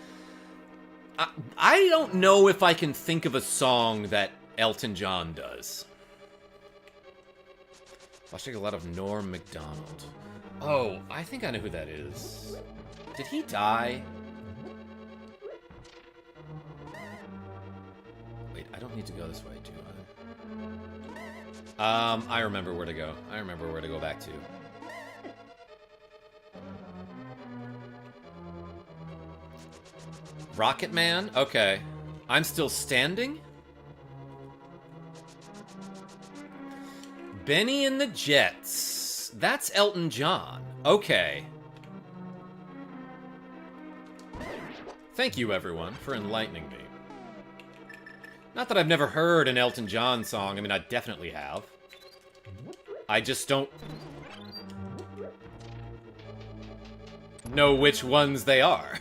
I don't know if I can think of a song that Elton John does. Watching a lot of Norm Macdonald. Oh, I think I know who that is. Did he die? Wait, I don't need to go this way, do I? I remember where to go. I remember where to go back to. Rocket Man? Okay. I'm still standing? Benny and the Jets. That's Elton John. Okay. Thank you, everyone, for enlightening me. Not that I've never heard an Elton John song. I mean, I definitely have. I just don't know which ones they are.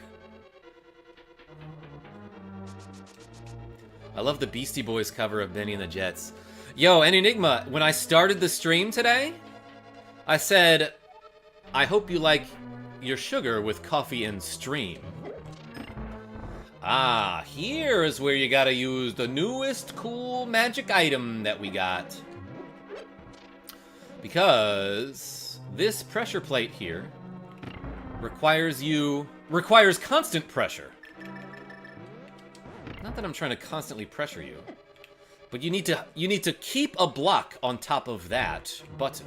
I love the Beastie Boys cover of Benny and the Jets. Yo, and Enigma, when I started the stream today, I said, I hope you like your sugar with coffee and stream. Ah, here is where you gotta use the newest cool magic item that we got. Because this pressure plate here requires constant pressure. Not that I'm trying to constantly pressure you, but you need to keep a block on top of that button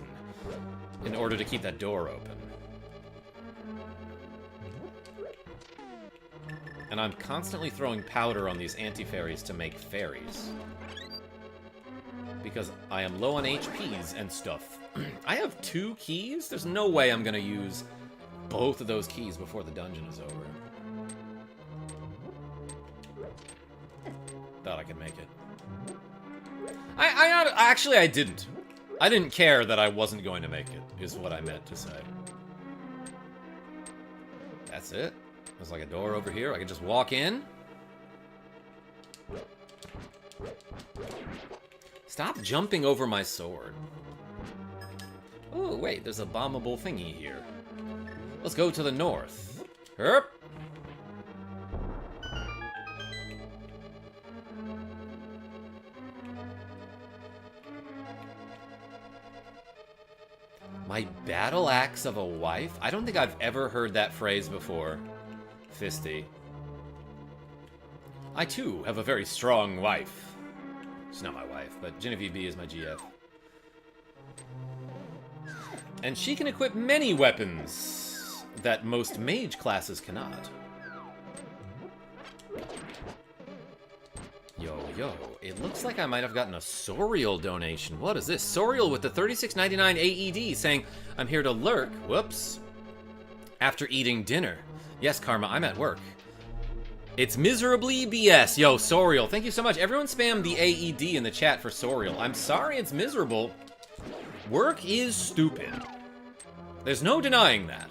in order to keep that door open. And I'm constantly throwing powder on these anti-fairies to make fairies. Because I am low on HPs and stuff. I have 2 keys? There's no way I'm gonna use both of those keys before the dungeon is over. Thought I could make it. Actually, I didn't. I didn't care that I wasn't going to make it, is what I meant to say. That's it. There's like a door over here. I can just walk in. Stop jumping over my sword. Oh, wait, there's a bombable thingy here. Let's go to the north. Herp. My battle axe of a wife? I don't think I've ever heard that phrase before. Fisty. I, too, have a very strong wife. She's not my wife, but Genevieve B is my GF. And she can equip many weapons that most mage classes cannot. Yo, it looks like I might have gotten a Sorial donation. What is this? Sorial with the $36.99 AED saying, I'm here to lurk, whoops, after eating dinner. Yes, Karma, I'm at work. It's miserably BS. Yo, Sorial, thank you so much. Everyone spam the AED in the chat for Sorial. I'm sorry it's miserable. Work is stupid. There's no denying that.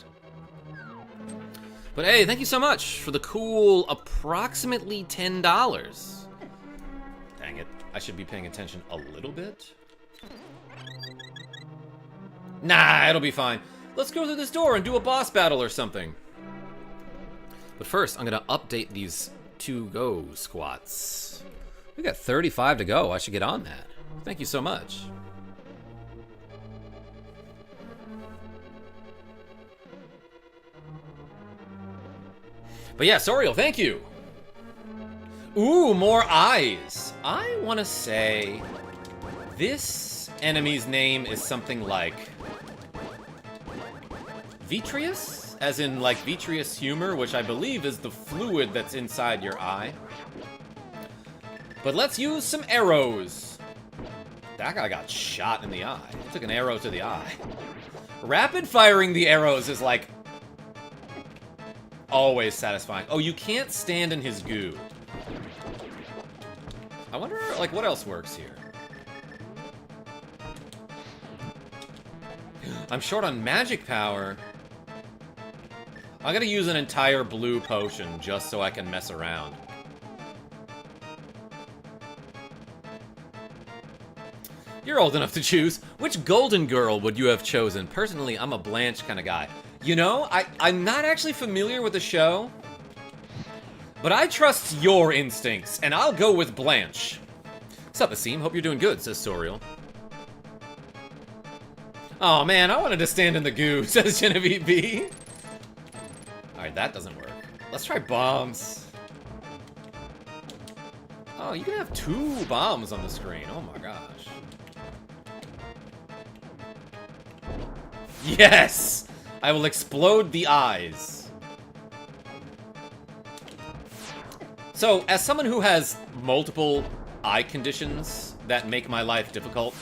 But hey, thank you so much for the cool approximately $10. Dang it. I should be paying attention a little bit. Nah, it'll be fine. Let's go through this door and do a boss battle or something. But first, I'm gonna update these 2-go squats. We got 35 to go. I should get on that. Thank you so much. But yeah, Sorial, thank you. Ooh, more eyes. I want to say this enemy's name is something like vitreous, as in like vitreous humor, which I believe is the fluid that's inside your eye. But let's use some arrows. That guy got shot in the eye. He took an arrow to the eye. Rapid firing the arrows is like always satisfying. Oh, you can't stand in his goo. I wonder, like, what else works here? I'm short on magic power. I'm gonna use an entire blue potion just so I can mess around. You're old enough to choose. Which golden girl would you have chosen? Personally, I'm a Blanche kind of guy. You know, I'm not actually familiar with the show, but I trust your instincts, and I'll go with Blanche. What's up, Asim? Hope you're doing good, says Soriel. Oh man, I wanted to stand in the goo, says Genevieve B. Alright, that doesn't work. Let's try bombs. Oh, you can have 2 bombs on the screen. Oh my gosh. Yes! I will explode the eyes. So, as someone who has multiple eye conditions that make my life difficult,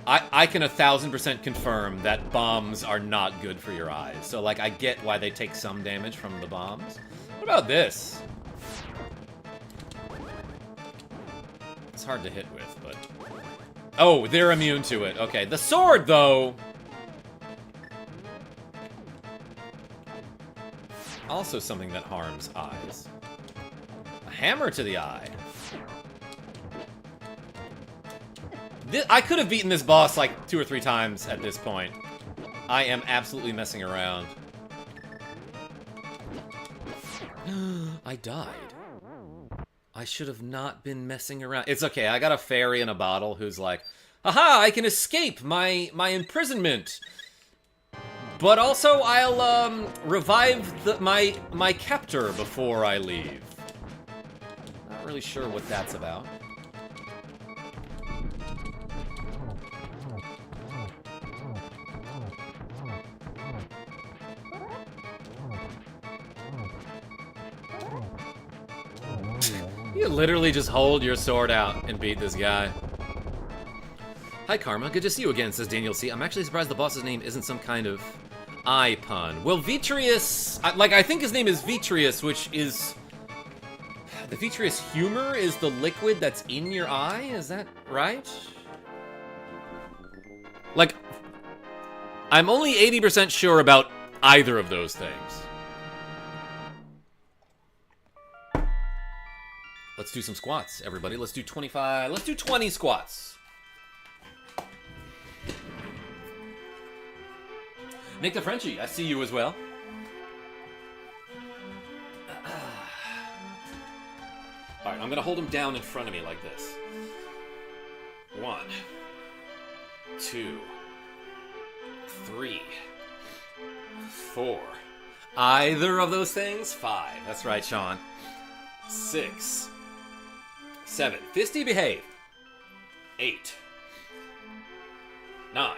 I can 1000% confirm that bombs are not good for your eyes. So, like, I get why they take some damage from the bombs. What about this? It's hard to hit with, but... Oh, they're immune to it. Okay, the sword, though... Also something that harms eyes. A hammer to the eye. I could have beaten this boss like 2 or 3 times at this point. I am absolutely messing around. I died. I should have not been messing around. It's okay, I got a fairy in a bottle who's like, haha, I can escape my imprisonment. But also, I'll, revive my captor before I leave. Not really sure what that's about. You literally just hold your sword out and beat this guy. Hi, Karma. Good to see you again, says Daniel C. I'm actually surprised the boss's name isn't some kind of eye pun. Well, Vitreous... I think his name is Vitreous, which is... The vitreous humor is the liquid that's in your eye? Is that right? Like, I'm only 80% sure about either of those things. Let's do some squats, everybody. Let's do 25... Let's do 20 squats. Nick the Frenchie, I see you as well. Alright, I'm gonna hold him down in front of me like this. 1, 2, 3, 4. Either of those things? 5. That's right, Sean. 6, 7. Fisty, behave. 8, 9.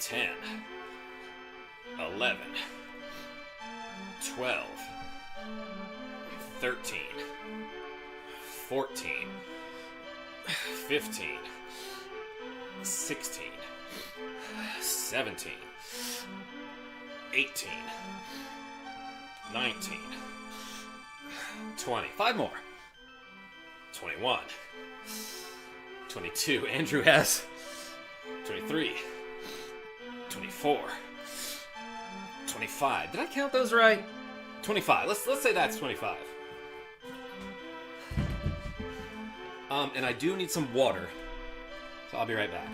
10, 11, 12, 13, 14, 15, 16, 17, 18, 19, 20. 5 more. 21, 22. Andrew has 23. 24, 25. Did I count those right? 25. Let's say that's 25. And I do need some water, so I'll be right back.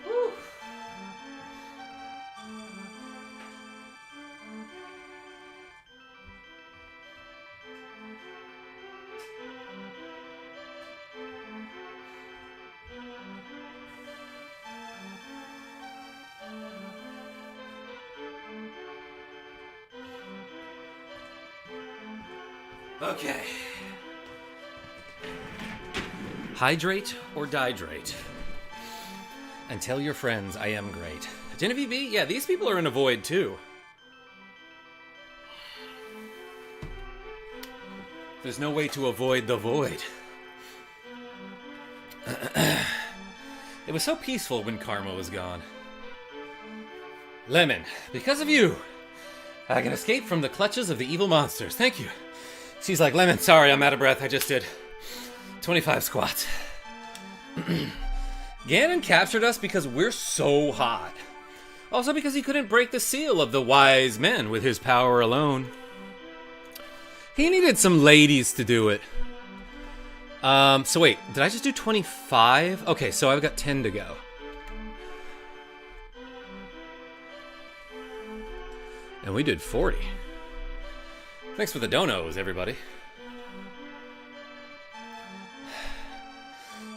Whew. Okay. Hydrate or dihydrate. And tell your friends I am great. Genevieve B? Yeah, these people are in a void too. There's no way to avoid the void. It was so peaceful when Karma was gone. Lemon, because of you, I can escape from the clutches of the evil monsters. Thank you. She's like, Lemon, sorry, I'm out of breath. I just did 25 squats. Ganon captured us because we're so hot. Also because he couldn't break the seal of the wise men with his power alone. He needed some ladies to do it. So wait, did I just do 25? Okay, so I've got 10 to go. And we did 40. Thanks for the donos, everybody.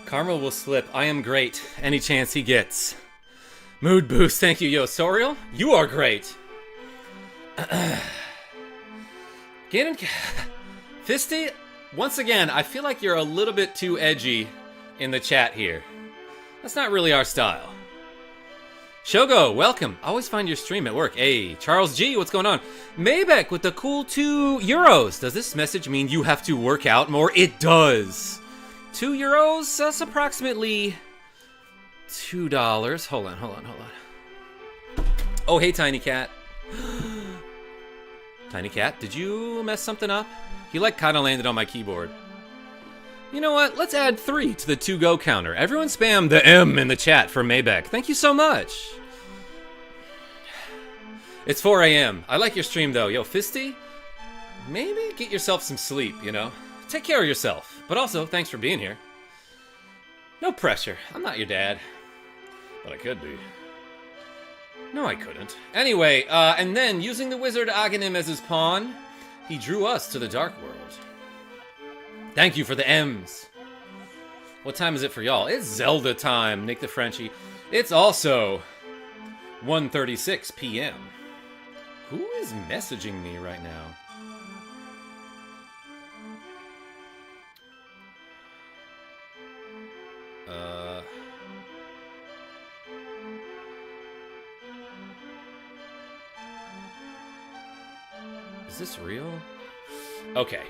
Karma will slip. I am great. Any chance he gets. Mood boost. Thank you, Yo. Sorial, you are great. Ganon... Fisty, once again, I feel like you're a little bit too edgy in the chat here. That's not really our style. Shogo, welcome. Always find your stream at work. Hey, Charles G, what's going on? Maybeck with the cool €2. Does this message mean you have to work out more? It does. €2? That's approximately $2. Hold on. Oh, hey, Tiny Cat. Tiny Cat, did you mess something up? He kind of landed on my keyboard. You know what? Let's add 3 to the to-go counter. Everyone spam the M in the chat for Maybeck. Thank you so much. It's 4 a.m. I like your stream, though. Yo, Fisty, maybe get yourself some sleep, you know? Take care of yourself. But also, thanks for being here. No pressure. I'm not your dad. But I could be. No, I couldn't. Anyway, and then, using the wizard Aghanim as his pawn, he drew us to the Dark World. Thank you for the M's. What time is it for y'all? It's Zelda time, Nick the Frenchie. It's also 1:36 p.m. Who is messaging me right now? Is this real? Okay.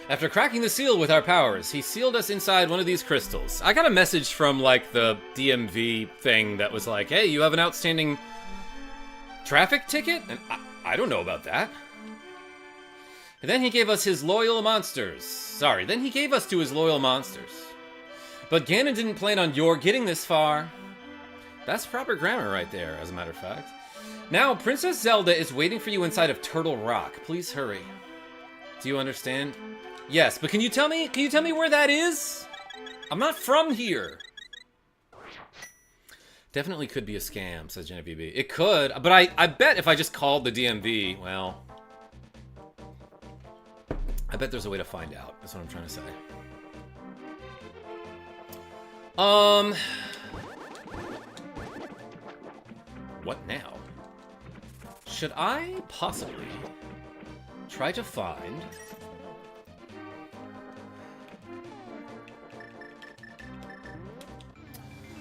After cracking the seal with our powers, he sealed us inside one of these crystals. I got a message from, the DMV thing that was like, hey, you have an outstanding traffic ticket? And I don't know about that. And then he gave us his loyal monsters. Sorry, then he gave us to his loyal monsters. But Ganon didn't plan on your getting this far. That's proper grammar right there, as a matter of fact. Now, Princess Zelda is waiting for you inside of Turtle Rock. Please hurry. Do you understand? Yes, but can you tell me where that is? I'm not from here. Definitely could be a scam, says Genevieve. It could, but I bet if I just called the DMV, well, I bet there's a way to find out. That's what I'm trying to say. What now? Should I possibly try to find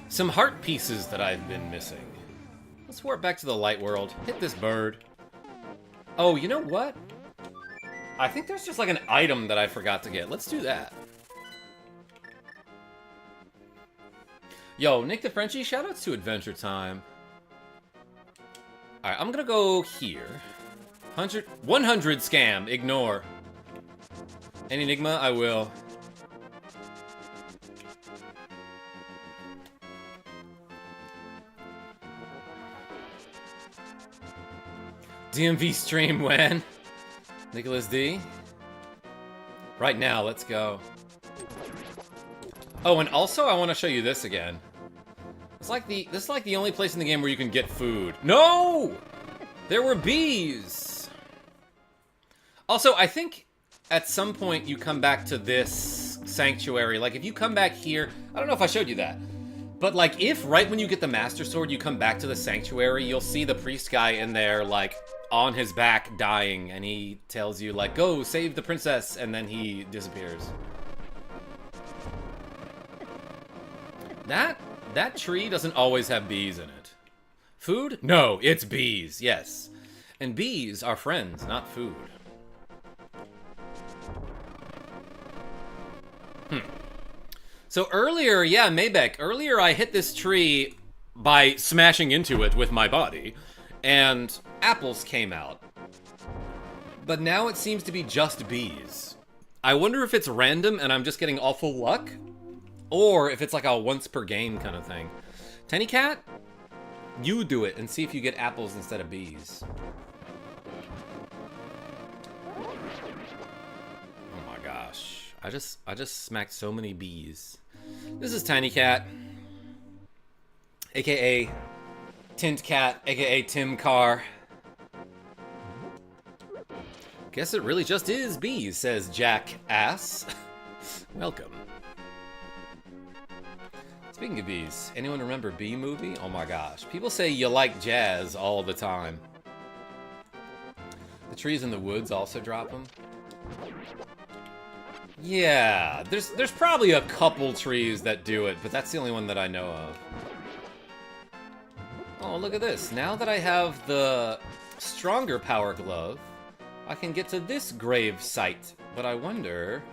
some heart pieces that I've been missing? Let's warp back to the light world. Hit this bird. Oh, you know what? I think there's just an item that I forgot to get. Let's do that. Yo, Nick the Frenchie, shoutouts to Adventure Time. Alright, I'm gonna go here. 100 scam, ignore. Any Enigma, I will. DMV stream when? Nicholas D? Right now, let's go. Oh, and also I want to show you this again. This is like the only place in the game where you can get food. No! There were bees! Also, I think at some point you come back to this sanctuary. If you come back here, I don't know if I showed you that. But if right when you get the Master Sword, you come back to the sanctuary, you'll see the priest guy in there, on his back dying, and he tells you, go save the princess, and then he disappears. That tree doesn't always have bees in it. Food? No, it's bees, yes. And bees are friends, not food. So earlier, yeah, Maybeck, earlier I hit this tree by smashing into it with my body, and apples came out. But now it seems to be just bees. I wonder if it's random and I'm just getting awful luck, or if it's a once per game kind of thing. Tiny Cat? You do it and see if you get apples instead of bees. Oh my gosh. I just smacked so many bees. This is Tiny Cat, aka Tint Cat, aka Tim Carr. Guess it really just is bees, says Jack Ass. Welcome. Speaking of bees, anyone remember Bee Movie? Oh my gosh. People say you like jazz all the time. The trees in the woods also drop them. Yeah, there's probably a couple trees that do it, but that's the only one that I know of. Oh, look at this. Now that I have the stronger power glove, I can get to this grave site. But I wonder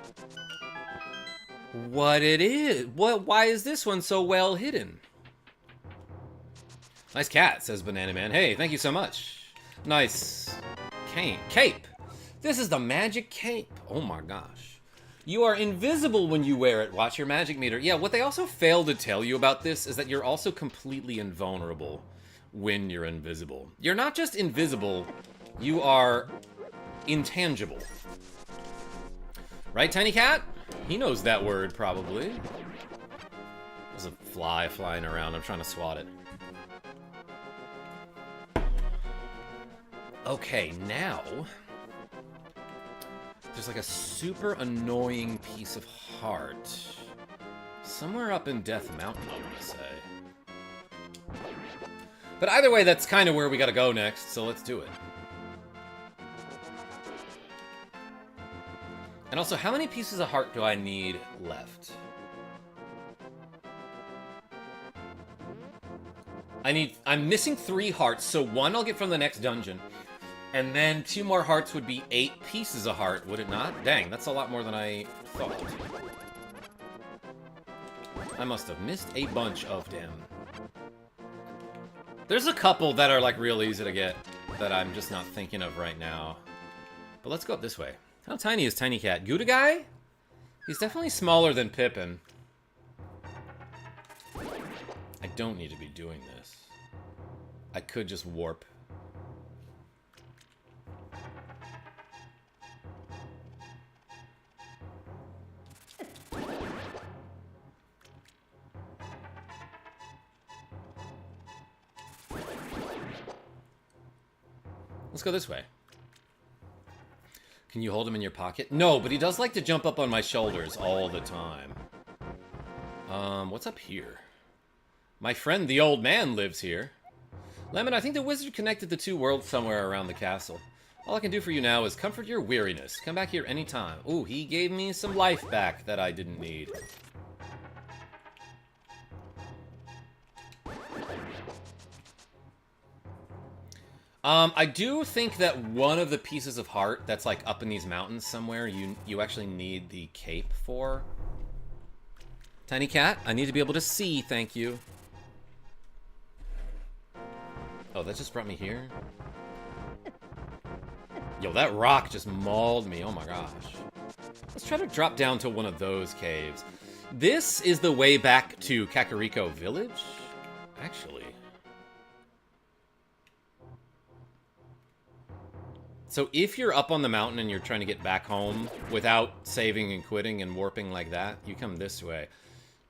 what it is. Why is this one so well hidden? Nice cat, says Banana Man. Hey, thank you so much. Nice cape. This is the magic cape. Oh my gosh. You are invisible when you wear it. Watch your magic meter. Yeah, what they also fail to tell you about this is that you're also completely invulnerable when you're invisible. You're not just invisible, you are intangible. Right, Tiny Cat? He knows that word, probably. There's a fly flying around. I'm trying to swat it. Okay, now there's like a super annoying piece of heart somewhere up in Death Mountain, I'm gonna say. But either way, that's kind of where we gotta go next, so let's do it. And also, how many pieces of heart do I need left? I'm missing 3 hearts, so 1 I'll get from the next dungeon. And then 2 more hearts would be 8 pieces of heart, would it not? Dang, that's a lot more than I thought. I must have missed a bunch of them. There's a couple that are like real easy to get that I'm just not thinking of right now. But let's go up this way. How tiny is Tiny Cat? Gouda Guy? He's definitely smaller than Pippin. I don't need to be doing this. I could just warp. Let's go this way. Can you hold him in your pocket? No, but he does like to jump up on my shoulders all the time. What's up here? My friend the old man lives here. Lemon, I think the wizard connected the 2 worlds somewhere around the castle. All I can do for you now is comfort your weariness. Come back here anytime. Ooh, he gave me some life back that I didn't need. I do think that one of the pieces of heart that's like up in these mountains somewhere, you actually need the cape for. Tiny Cat, I need to be able to see, thank you. Oh, that just brought me here? Yo, that rock just mauled me, oh my gosh. Let's try to drop down to one of those caves. This is the way back to Kakariko Village, actually. So if you're up on the mountain and you're trying to get back home without saving and quitting and warping like that, you come this way.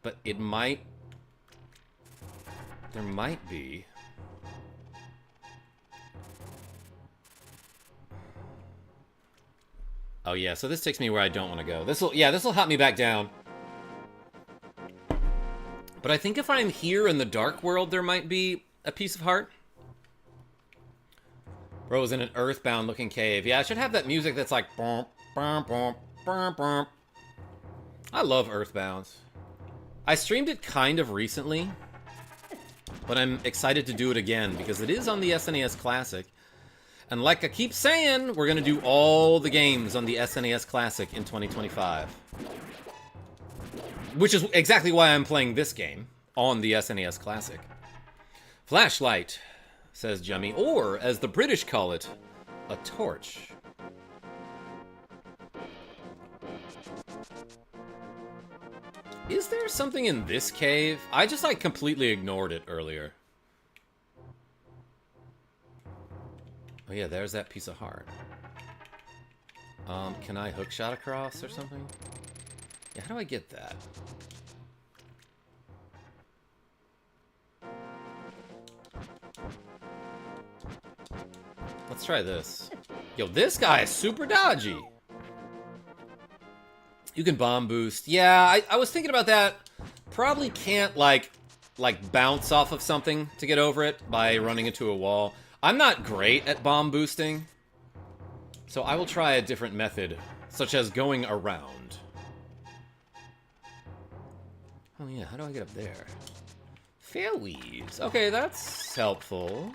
But it might... There might be... Oh yeah, so this takes me where I don't want to go. This'll hop me back down. But I think if I'm here in the Dark World, there might be a piece of heart. Bro is in an earthbound looking cave. Yeah, I should have that music that's like... Bump, bump, bump, bump, bump. I love Earthbound. I streamed it kind of recently, but I'm excited to do it again because it is on the SNES Classic. And like I keep saying, we're going to do all the games on the SNES Classic in 2025. Which is exactly why I'm playing this game on the SNES Classic. Flashlight, says Jummy, or as the British call it, a torch. Is there something in this cave? I just like completely ignored it earlier. Oh yeah, there's that piece of heart. Can I hookshot across or something? Yeah, how do I get that? Let's try this. Yo, this guy is super dodgy. You can bomb boost. Yeah, I was thinking about that. Probably can't, like bounce off of something to get over it by running into a wall. I'm not great at bomb boosting, so I will try a different method, such as going around. Oh yeah, how do I get up there? Fairways. Okay, that's helpful.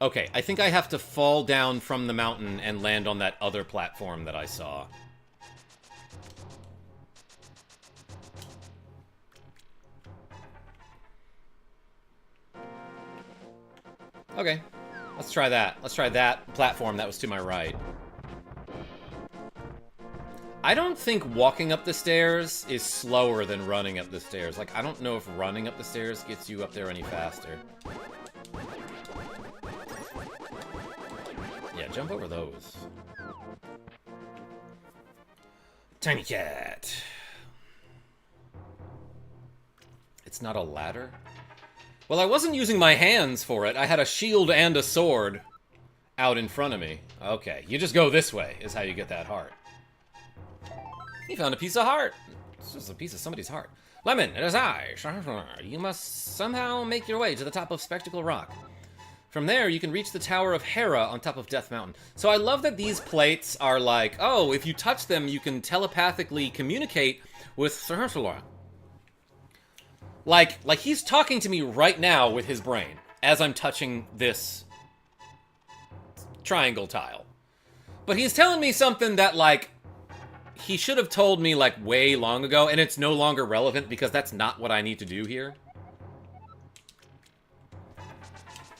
Okay, I think I have to fall down from the mountain and land on that other platform that I saw. Okay, let's try that. Let's try that platform that was to my right. I don't think walking up the stairs is slower than running up the stairs. Like, I don't know if running up the stairs gets you up there any faster. Yeah, jump over those. Tiny cat. It's not a ladder? Well, I wasn't using my hands for it. I had a shield and a sword out in front of me. Okay, you just go this way is how you get that heart. You found a piece of heart. It's just a piece of somebody's heart. Lemon, it is I. You must somehow make your way to the top of Spectacle Rock. From there, you can reach the Tower of Hera on top of Death Mountain. So I love that these plates are like, oh, if you touch them, you can telepathically communicate with Sarasula. Like he's talking to me right now with his brain as I'm touching this triangle tile. But he's telling me something that, like, he should have told me, like, way long ago, and it's no longer relevant because that's not what I need to do here.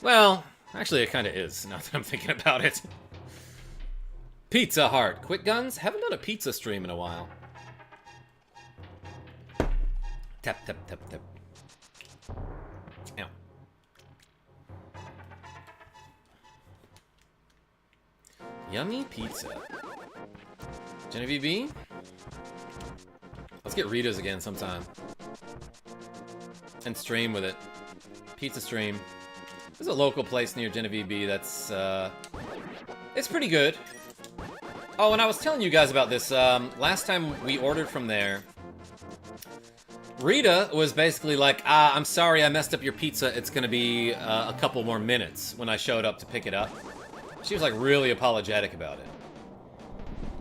Well, actually it kind of is, now that I'm thinking about it. Pizza Heart. Quick Guns? Haven't done a pizza stream in a while. Tap, tap, tap, tap. Ow. Yummy pizza. Genevieve B? Let's get Rita's again sometime. And stream with it. Pizza stream. There's a local place near Genevieve B that's, it's pretty good. Oh, and I was telling you guys about this, last time we ordered from there, Rita was basically like, I'm sorry I messed up your pizza, it's gonna be a couple more minutes when I showed up to pick it up. She was like really apologetic about it.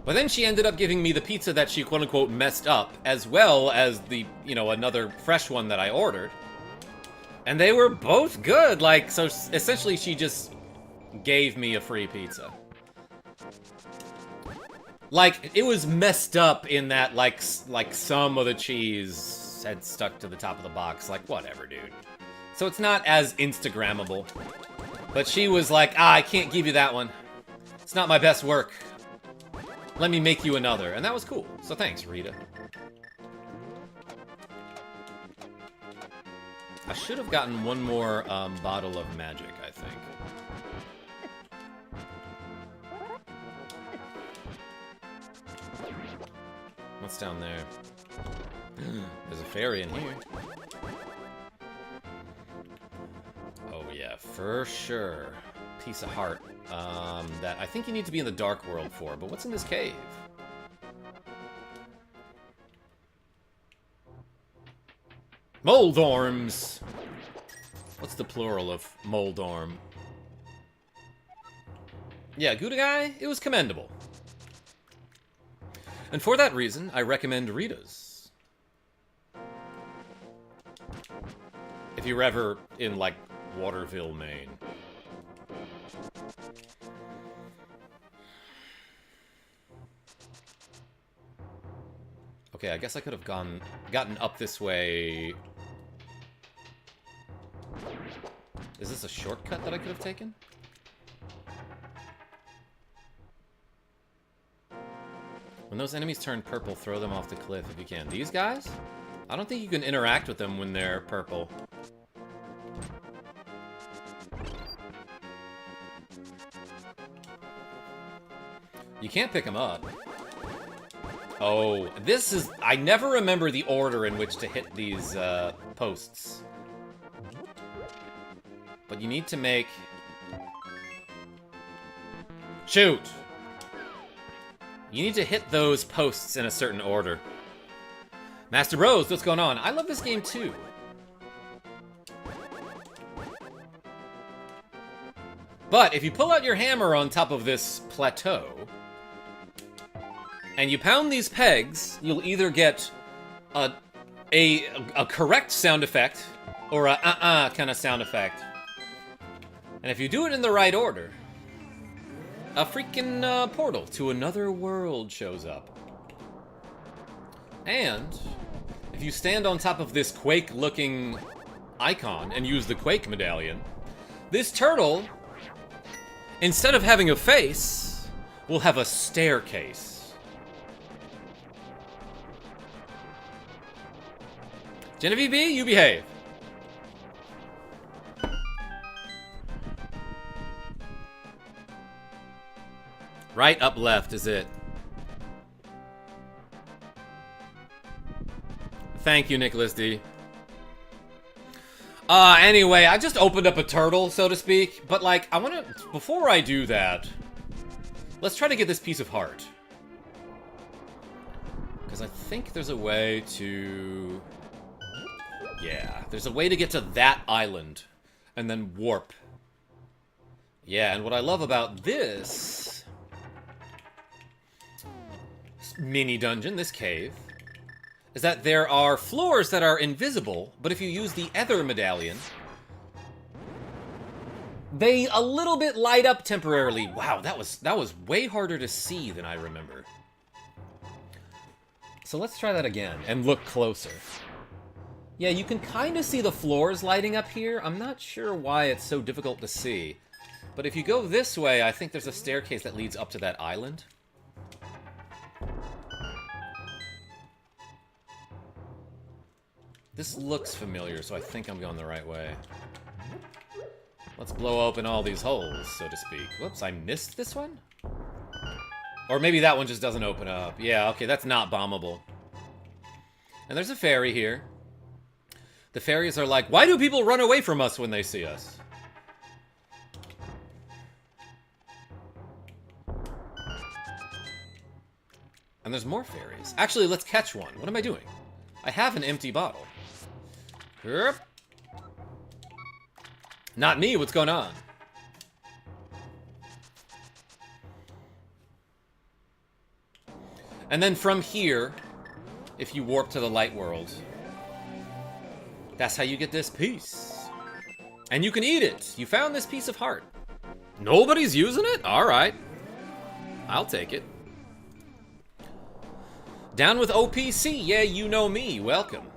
But then she ended up giving me the pizza that she quote-unquote messed up, as well as the, you know, another fresh one that I ordered. And they were both good, like, so essentially she just gave me a free pizza. Like, it was messed up in that, like some of the cheese had stuck to the top of the box. Like, whatever, dude. So it's not as Instagrammable. But she was like, I can't give you that one. It's not my best work. Let me make you another. And that was cool. So thanks, Rita. I should have gotten one more bottle of magic, I think. What's down there? There's a fairy in here. Oh yeah, for sure. Piece of heart. That I think you need to be in the Dark World for, but what's in this cave? Moldorms! What's the plural of Moldorm? Yeah, Gouda guy, it was commendable. And for that reason, I recommend Rita's. If you're ever in, like, Waterville, Maine. Okay, I guess I could have gotten up this way. Is this a shortcut that I could have taken? When those enemies turn purple, throw them off the cliff if you can. These guys? I don't think you can interact with them when they're purple. You can't pick them up. Oh, this is... I never remember the order in which to hit these posts. But you need to make... Shoot! You need to hit those posts in a certain order. Master Rose, what's going on? I love this game too. But if you pull out your hammer on top of this plateau, and you pound these pegs, you'll either get a correct sound effect, or a kind of sound effect. And if you do it in the right order, a freaking portal to another world shows up. And if you stand on top of this Quake-looking icon and use the Quake medallion, this turtle, instead of having a face, will have a staircase. Genevieve B, you behave. Right, up, left is it. Thank you, Nicholas D. Anyway, I just opened up a turtle, so to speak. But, like, I want to... Before I do that, let's try to get this piece of heart. Because I think there's a way to... Yeah, there's a way to get to that island. And then warp. Yeah, and what I love about this... mini dungeon, this cave, is that there are floors that are invisible, but if you use the Ether medallion, they a little bit light up temporarily. Wow, that was way harder to see than I remember. So let's try that again and look closer. Yeah, you can kind of see the floors lighting up here. I'm not sure why it's so difficult to see. But if you go this way, I think there's a staircase that leads up to that island. This looks familiar, so I think I'm going the right way. Let's blow open all these holes, so to speak. Whoops, I missed this one? Or maybe that one just doesn't open up. Yeah, okay, that's not bombable. And there's a fairy here. The fairies are like, why do people run away from us when they see us? And there's more fairies. Actually, let's catch one. What am I doing? I have an empty bottle. Herp. Not me, what's going on? And then from here, if you warp to the light world, that's how you get this piece. And you can eat it. You found this piece of heart. Nobody's using it? Alright. I'll take it. Down with OPC. Yeah, you know me. Welcome.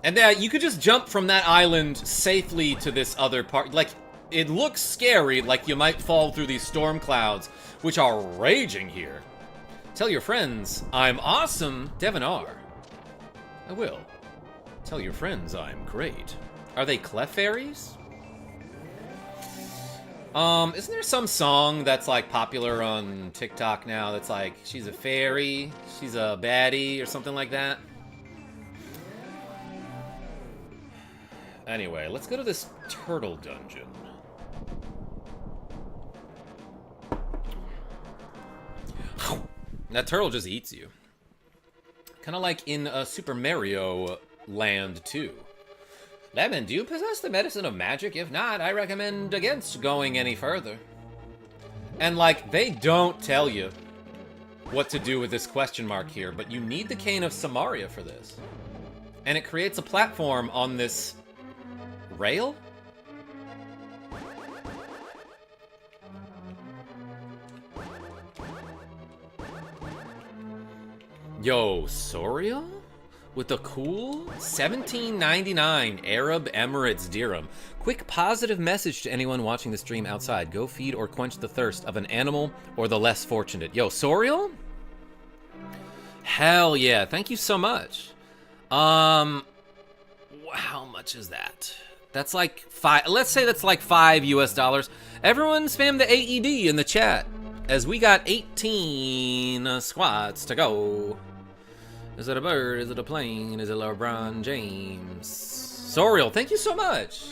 And you could just jump from that island safely to this other part. Like, it looks scary, like you might fall through these storm clouds, which are raging here. Tell your friends, I'm awesome, Devin R. I will. Tell your friends I'm great. Are they Clef Fairies? Isn't there some song that's, like, popular on TikTok now that's like, she's a fairy, she's a baddie, or something like that? Anyway, let's go to this turtle dungeon. That turtle just eats you. Kind of like in Super Mario Land 2. Lemon, do you possess the medicine of magic? If not, I recommend against going any further. And, like, they don't tell you what to do with this question mark here, but you need the Cane of Samaria for this. And it creates a platform on this... rail? Yo, Soriel? With a cool $17.99 Arab Emirates dirham. Quick positive message to anyone watching the stream outside. Go feed or quench the thirst of an animal or the less fortunate. Yo, Soriel? Hell yeah, thank you so much. How much is that? That's like let's say that's like $5 US. Everyone spam the AED in the chat. as we got 18 squats to go. Is it a bird? Is it a plane? Is it LeBron James? Soriel, thank you so much.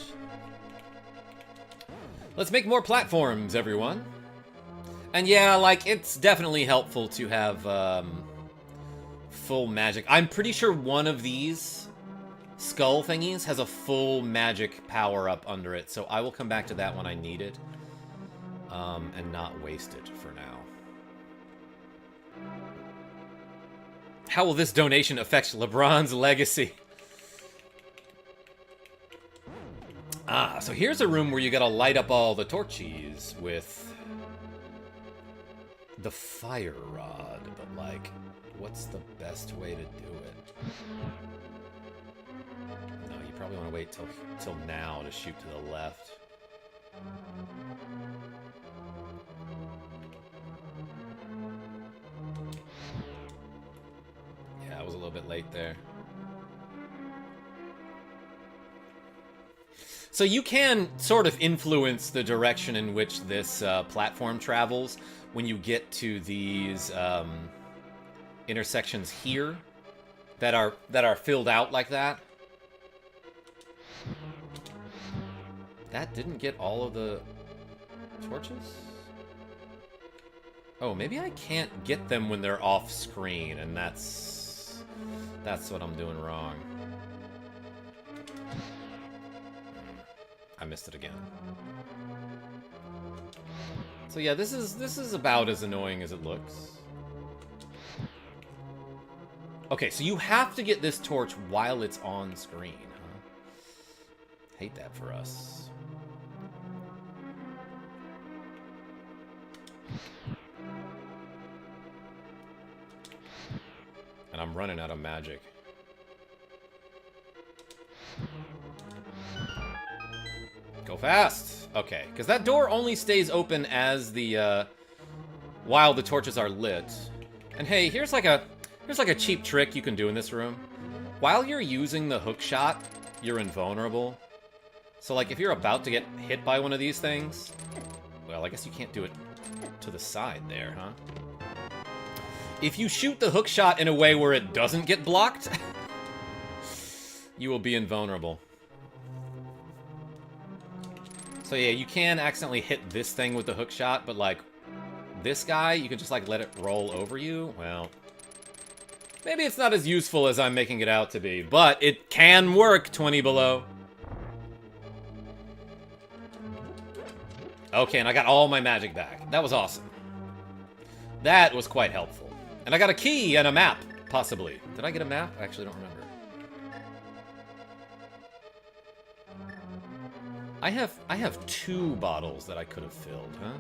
Let's make more platforms, everyone. And yeah, like, it's definitely helpful to have full magic. I'm pretty sure one of these skull thingies has a full magic power-up under it, so I will come back to that when I need it. And not waste it for now. How will this donation affect LeBron's legacy? Ah, so here's a room where you gotta light up all the torches with the fire rod, but like, what's the best way to do it? No, you probably want to wait till now to shoot to the left. Yeah, I was a little bit late there. So you can sort of influence the direction in which this platform travels when you get to these intersections here that are filled out like that. That didn't get all of the torches? Oh, maybe I can't get them when they're off screen, and that's what I'm doing wrong. I missed it again. So yeah, this is about as annoying as it looks. Okay, so you have to get this torch while it's on screen, huh? Hate that for us. And I'm running out of magic. Go fast! Okay, because that door only stays open as the, while the torches are lit. And hey, here's like a cheap trick you can do in this room. While you're using the hook shot, you're invulnerable. So like, if you're about to get hit by one of these things, well, I guess you can't do it to the side there, huh? If you shoot the hook shot in a way where it doesn't get blocked, you will be invulnerable. So yeah, you can accidentally hit this thing with the hook shot, but like, this guy, you can just like let it roll over you. Well, maybe it's not as useful as I'm making it out to be, but it can work, 20 below. Okay, and I got all my magic back. That was awesome. That was quite helpful. And I got a key and a map, possibly. Did I get a map? I actually don't remember. I have 2 bottles that I could have filled, huh?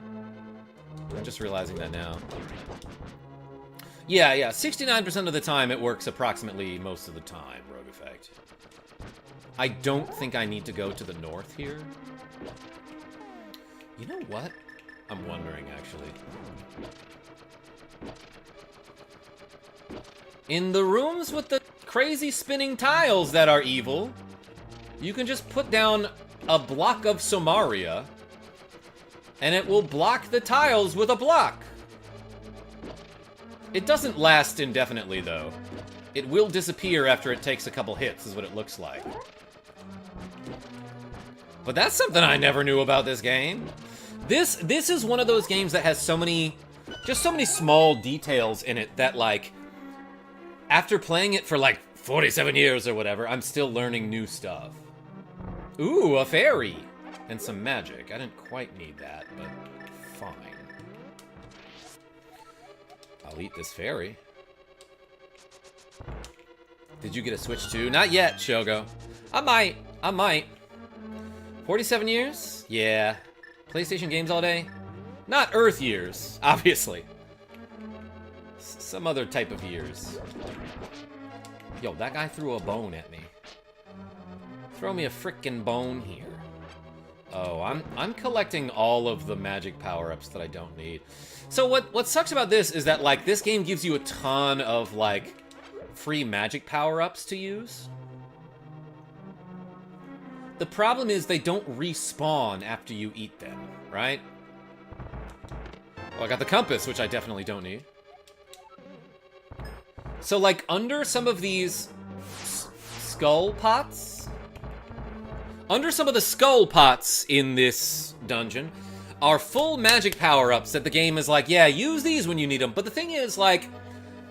I'm just realizing that now. Yeah, 69% of the time it works approximately most of the time, RogueEffect. I don't think I need to go to the north here. You know what? I'm wondering, actually. In the rooms with the crazy spinning tiles that are evil, you can just put down a block of Somaria, and it will block the tiles with a block. It doesn't last indefinitely, though. It will disappear after it takes a couple hits, is what it looks like. But that's something I never knew about this game. This is one of those games that has so many small details in it that, like, after playing it for, like, 47 years or whatever, I'm still learning new stuff. Ooh, a fairy! And some magic. I didn't quite need that, but fine. I'll eat this fairy. Did you get a Switch too? Not yet, Shogo. I might. 47 years? Yeah. PlayStation games all day? Not Earth years, obviously. Some other type of years. Yo, that guy threw a bone at me. Throw me a frickin' bone here. Oh, I'm collecting all of the magic power-ups that I don't need. So what sucks about this is that, like, this game gives you a ton of, like, free magic power-ups to use. The problem is they don't respawn after you eat them, right? Oh, I got the compass, which I definitely don't need. So, like, under some of these skull pots... Under some of the skull pots in this dungeon are full magic power-ups that the game is like, yeah, use these when you need them. But the thing is, like,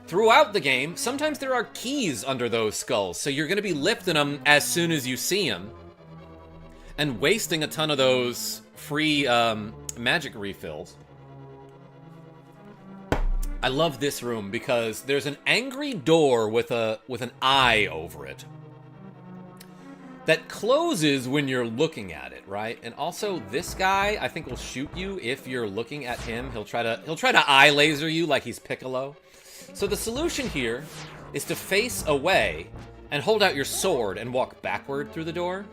throughout the game, sometimes there are keys under those skulls. So you're going to be lifting them as soon as you see them. And wasting a ton of those free magic refills. I love this room because there's an angry door with an eye over it that closes when you're looking at it, right? And also this guy I think will shoot you if you're looking at him. He'll try to eye laser you like he's Piccolo. So the solution here is to face away and hold out your sword and walk backward through the door.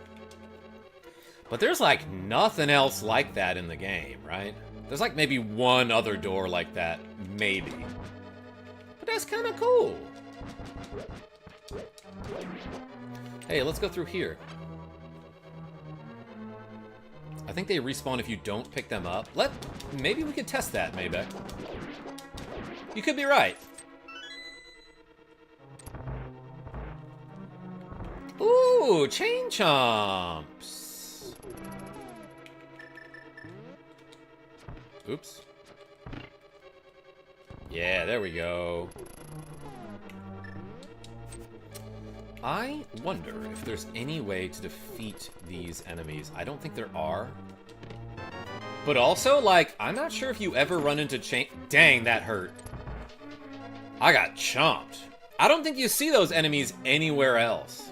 But there's like nothing else like that in the game, right? There's like maybe one other door like that, maybe. But that's kind of cool. Hey, let's go through here. I think they respawn if you don't pick them up. Maybe we could test that, Maybeck. You could be right. Ooh, chain chomps. Oops. Yeah, there we go. I wonder if there's any way to defeat these enemies. I don't think there are. But also, like, I'm not sure if you ever run into chain... Dang, that hurt. I got chomped. I don't think you see those enemies anywhere else.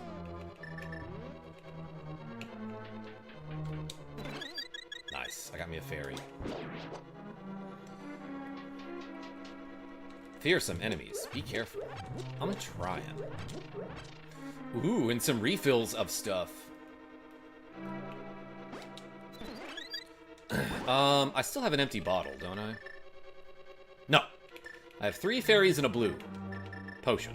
Nice. I got me a fairy. Fearsome enemies. Be careful. I'm trying. Ooh, and some refills of stuff. I still have an empty bottle, don't I? No. I have 3 fairies and a blue potion.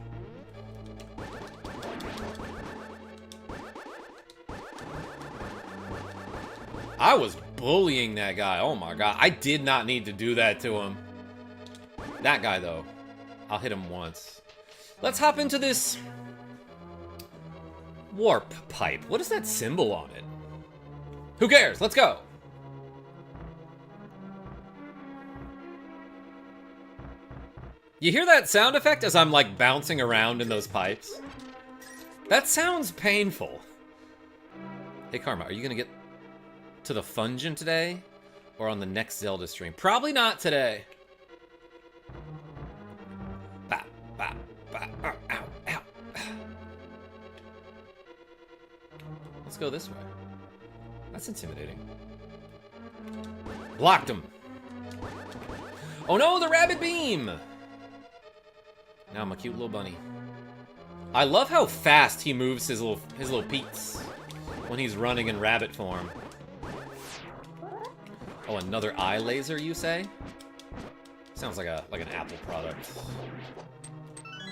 I was bullying that guy. Oh my god. I did not need to do that to him. That guy, though. I'll hit him once. Let's hop into this warp pipe. What is that symbol on it? Who cares? Let's go. You hear that sound effect as I'm like bouncing around in those pipes? That sounds painful. Hey Karma, are you gonna get to the Fungeon today? Or on the next Zelda stream? Probably not today. Bah, bah, bah, ow, ow, ow. Let's go this way. That's intimidating. Blocked him. Oh no, the rabbit beam! Now I'm a cute little bunny. I love how fast he moves his little peats when he's running in rabbit form. Oh, another eye laser, you say? Sounds like an Apple product.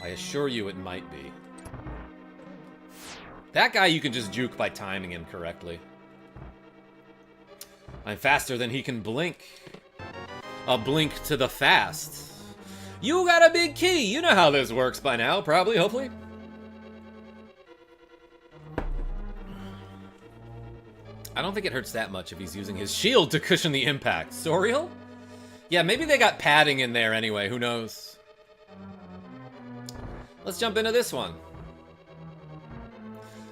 I assure you it might be. That guy you can just juke by timing him correctly. I'm faster than he can blink. A blink to the fast. You got a big key! You know how this works by now, probably, hopefully. I don't think it hurts that much if he's using his shield to cushion the impact. Sorial? Yeah, maybe they got padding in there anyway, who knows? Let's jump into this one.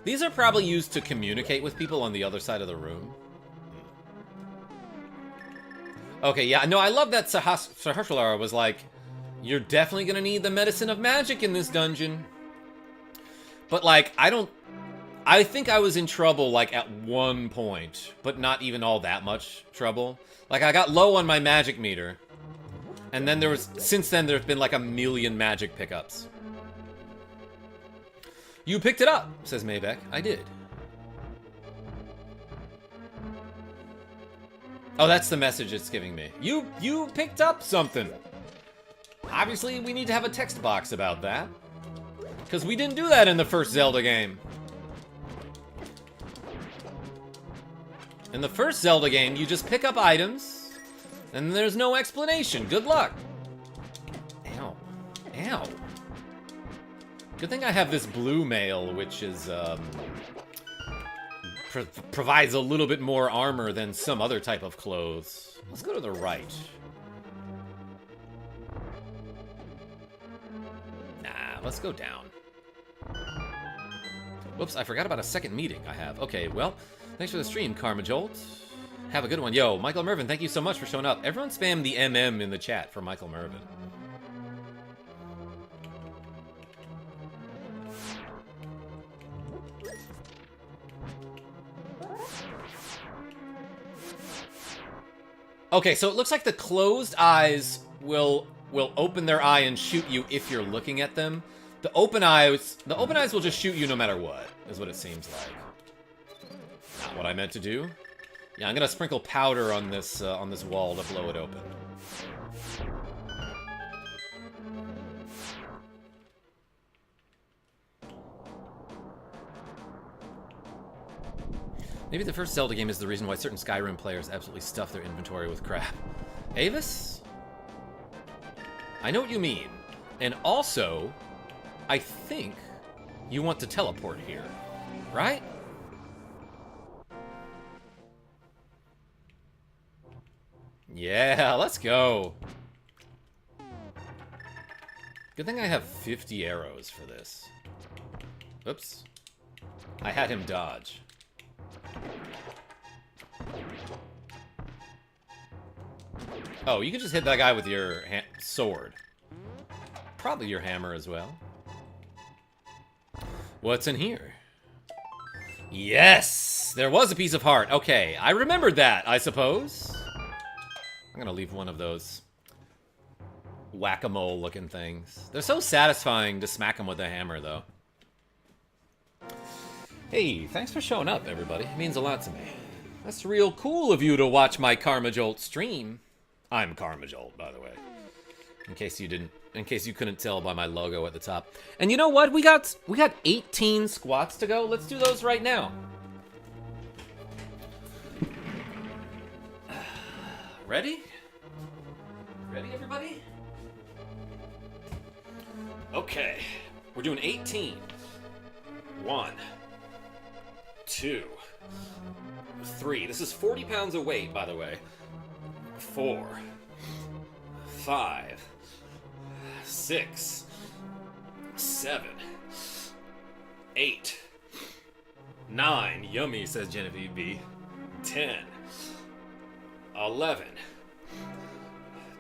These are probably used to communicate with people on the other side of the room. Okay, yeah, no, I love that Sahasrara was like, you're definitely gonna need the medicine of magic in this dungeon. But, like, I think I was in trouble, like, at one point, but not even all that much trouble. Like, I got low on my magic meter. And then since then, there's been, like, a million magic pickups. You picked it up, says Maybeck. I did. Oh, that's the message it's giving me. You picked up something. Obviously, we need to have a text box about that. Because we didn't do that in the first Zelda game. In the first Zelda game, you just pick up items, And there's no explanation. Good luck. Ow. Ow. Good thing I have this blue mail, which is, provides a little bit more armor than some other type of clothes. Let's go to the right. Nah, let's go down. Whoops, I forgot about a second meeting I have. Okay, well, thanks for the stream, KarmaJolt. Have a good one. Yo, Michael Mervin, thank you so much for showing up. Everyone spam the MM in the chat for Michael Mervin. Okay, so it looks like the closed eyes will open their eye and shoot you if you're looking at them. The open eyes will just shoot you no matter what, is what it seems like. Not what I meant to do. Yeah, I'm gonna sprinkle powder on this wall to blow it open. Maybe the first Zelda game is the reason why certain Skyrim players absolutely stuff their inventory with crap. Avis? I know what you mean. And also, I think you want to teleport here, right? Yeah, let's go. Good thing I have 50 arrows for this. Oops. I had him dodge. Oh, you can just hit that guy with your sword. Probably your hammer as well. What's in here? Yes! There was a piece of heart. Okay, I remembered that, I suppose. I'm gonna leave one of those whack-a-mole looking things. They're so satisfying to smack them with a hammer, though. Hey, thanks for showing up, everybody. It means a lot to me. That's real cool of you to watch my KarmaJolt stream. I'm KarmaJolt, by the way. In case you couldn't tell by my logo at the top. And you know what? We got 18 squats to go. Let's do those right now. Ready? Ready, everybody? Okay. We're doing 18. 1, 2, 3. This is 40 pounds of weight, by the way. 4, 5, 6, 7, 8, 9. Yummy, says Genevieve B. 10, 11,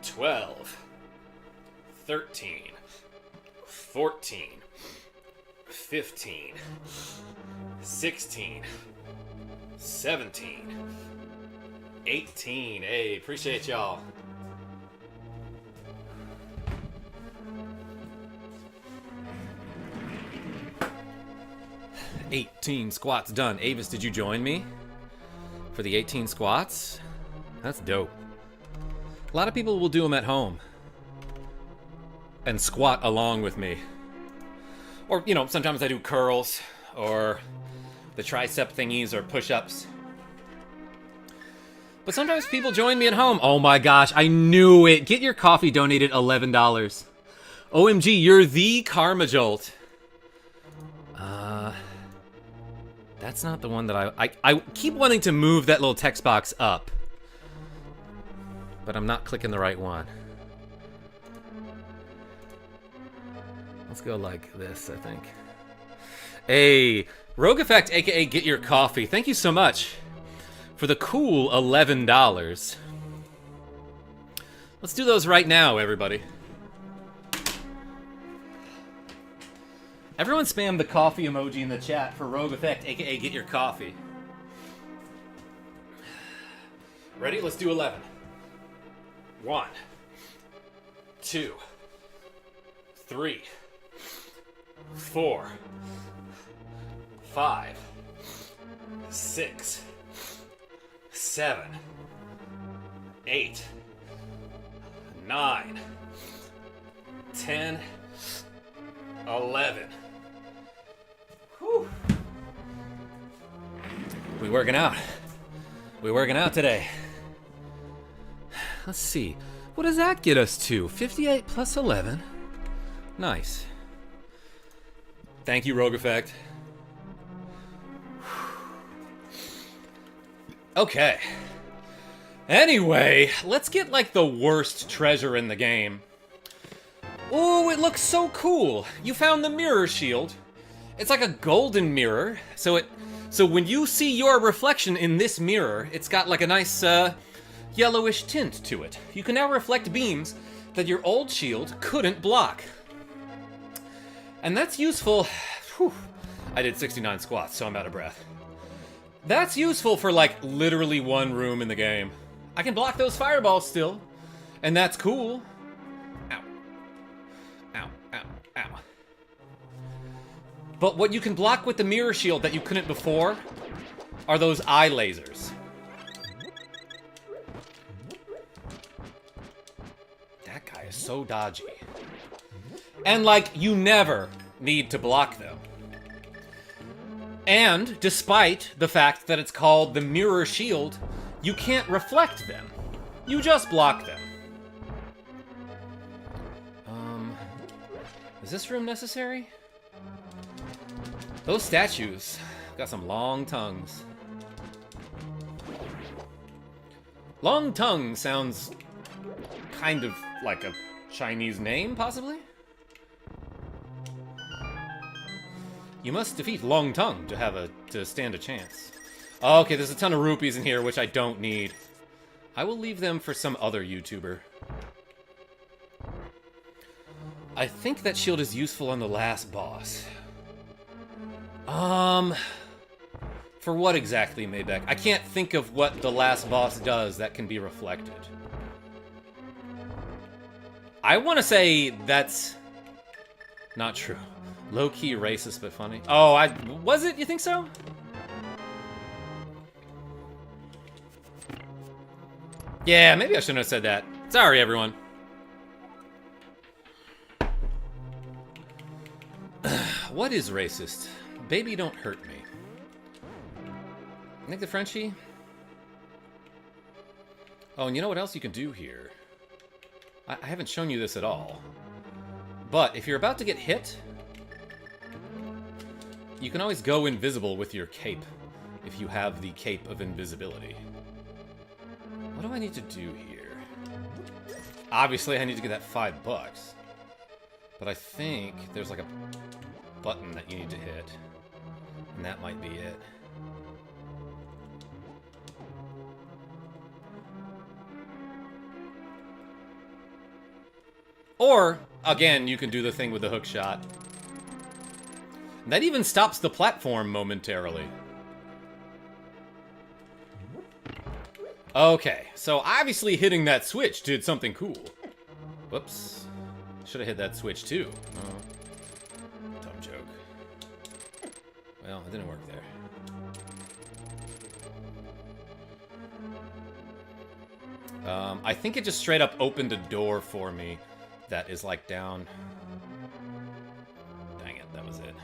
12, 13, 14, 15, 16, 17, 18. Hey, appreciate y'all. $18 squats done. Avis, did you join me for the 18 squats? That's dope. A lot of people will do them at home and squat along with me. Or, you know, sometimes I do curls or the tricep thingies or push-ups. But sometimes people join me at home. Oh my gosh, I knew it. Get your coffee donated $11. OMG, you're the KarmaJolt. That's not the one that I keep wanting to move that little text box up. But I'm not clicking the right one. Let's go like this, I think. Hey, RogueEffect, aka Get Your Coffee. Thank you so much for the cool $11. Let's do those right now, everybody. Everyone spam the coffee emoji in the chat for RogueEffect, aka Get Your Coffee. Ready? Let's do 11. 1, 2, 3, 4, 5, 6, 7, 8, 9, 10, 11. Whew. We working out. We working out today. let's see. What does that get us to? 58 plus 11. Nice. Thank you, RogueEffect. Okay. Anyway, let's get like the worst treasure in the game. Oh, it looks so cool. You found the mirror shield. It's like a golden mirror. So when you see your reflection in this mirror, it's got like a nice yellowish tint to it. You can now reflect beams that your old shield couldn't block. And that's useful. Whew, I did 69 squats, so I'm out of breath. That's useful for like literally one room in the game. I can block those fireballs still, and that's cool. Ow. Ow, ow, ow. But what you can block with the mirror shield that you couldn't before are those eye lasers. That guy is so dodgy. And like, you never need to block them. And despite the fact that it's called the mirror shield, you can't reflect them. You just block them. Is this room necessary? Those statues got some long tongues. Long tongue sounds kind of like a Chinese name, possibly? You must defeat Long Tongue to stand a chance. Oh, okay, there's a ton of rupees in here, which I don't need. I will leave them for some other YouTuber. I think that shield is useful on the last boss. For what exactly, Maybeck? I can't think of what the last boss does that can be reflected. I want to say that's not true. Low-key racist, but funny. Oh, was it? You think so? Yeah, maybe I shouldn't have said that. Sorry, everyone. What is racist? Baby, don't hurt me. Nick the Frenchie? Oh, and you know what else you can do here? I haven't shown you this at all. But if you're about to get hit, you can always go invisible with your cape, if you have the cape of invisibility. What do I need to do here? Obviously, I need to get that $5. But I think there's like a button that you need to hit. And that might be it. Or, again, you can do the thing with the hook shot. That even stops the platform momentarily. Okay, so obviously hitting that switch did something cool. Whoops. Should have hit that switch too. Oh. Dumb joke. Well, it didn't work there. I think it just straight up opened a door for me that is like down. Dang it, that was it.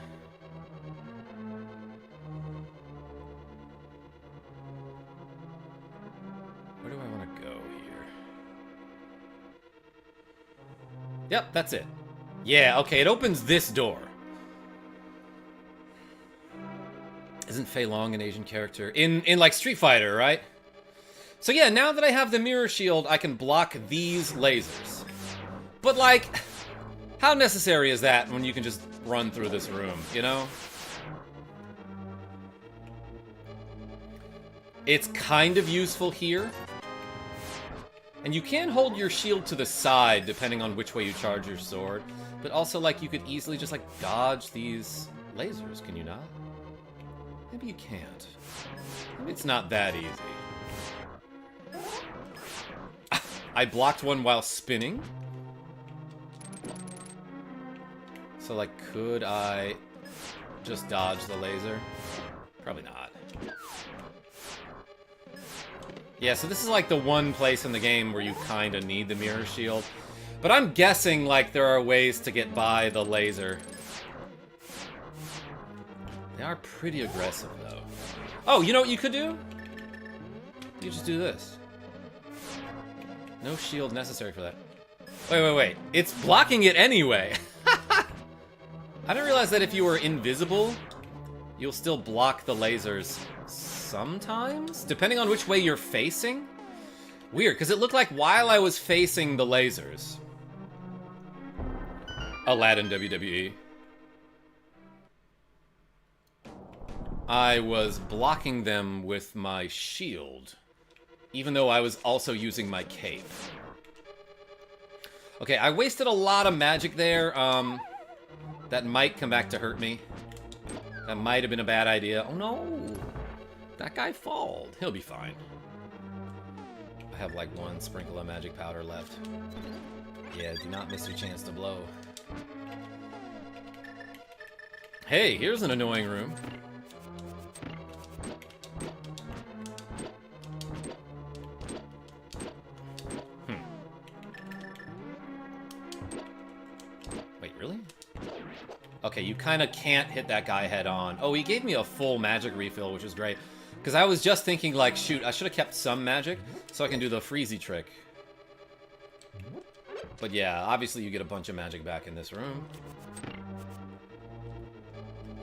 Where do I want to go here? Yep, that's it. Yeah, okay, it opens this door. Isn't Fei Long an Asian character? In like Street Fighter, right? So yeah, now that I have the mirror shield, I can block these lasers. But like, how necessary is that when you can just run through this room, you know? It's kind of useful here. And you can hold your shield to the side depending on which way you charge your sword. But also, like, you could easily just, like, dodge these lasers, can you not? Maybe you can't. Maybe it's not that easy. I blocked one while spinning. So, like, could I just dodge the laser? Probably not. Yeah, so this is like the one place in the game where you kind of need the mirror shield. But I'm guessing, like, there are ways to get by the laser. They are pretty aggressive, though. Oh, you know what you could do? You just do this. No shield necessary for that. Wait. It's blocking it anyway. I didn't realize that if you were invisible, you'll still block the lasers sometimes? Depending on which way you're facing? Weird, because it looked like while I was facing the lasers... Aladdin WWE. I was blocking them with my shield, even though I was also using my cape. Okay, I wasted a lot of magic there. That might come back to hurt me. That might have been a bad idea. Oh no! That guy falled. He'll be fine. I have like one sprinkle of magic powder left. Yeah, do not miss your chance to blow. Hey, here's an annoying room. Wait, really? Okay, you kind of can't hit that guy head on. Oh, he gave me a full magic refill, which is great. Because I was just thinking, like, shoot, I should have kept some magic so I can do the freezy trick. But yeah, obviously you get a bunch of magic back in this room.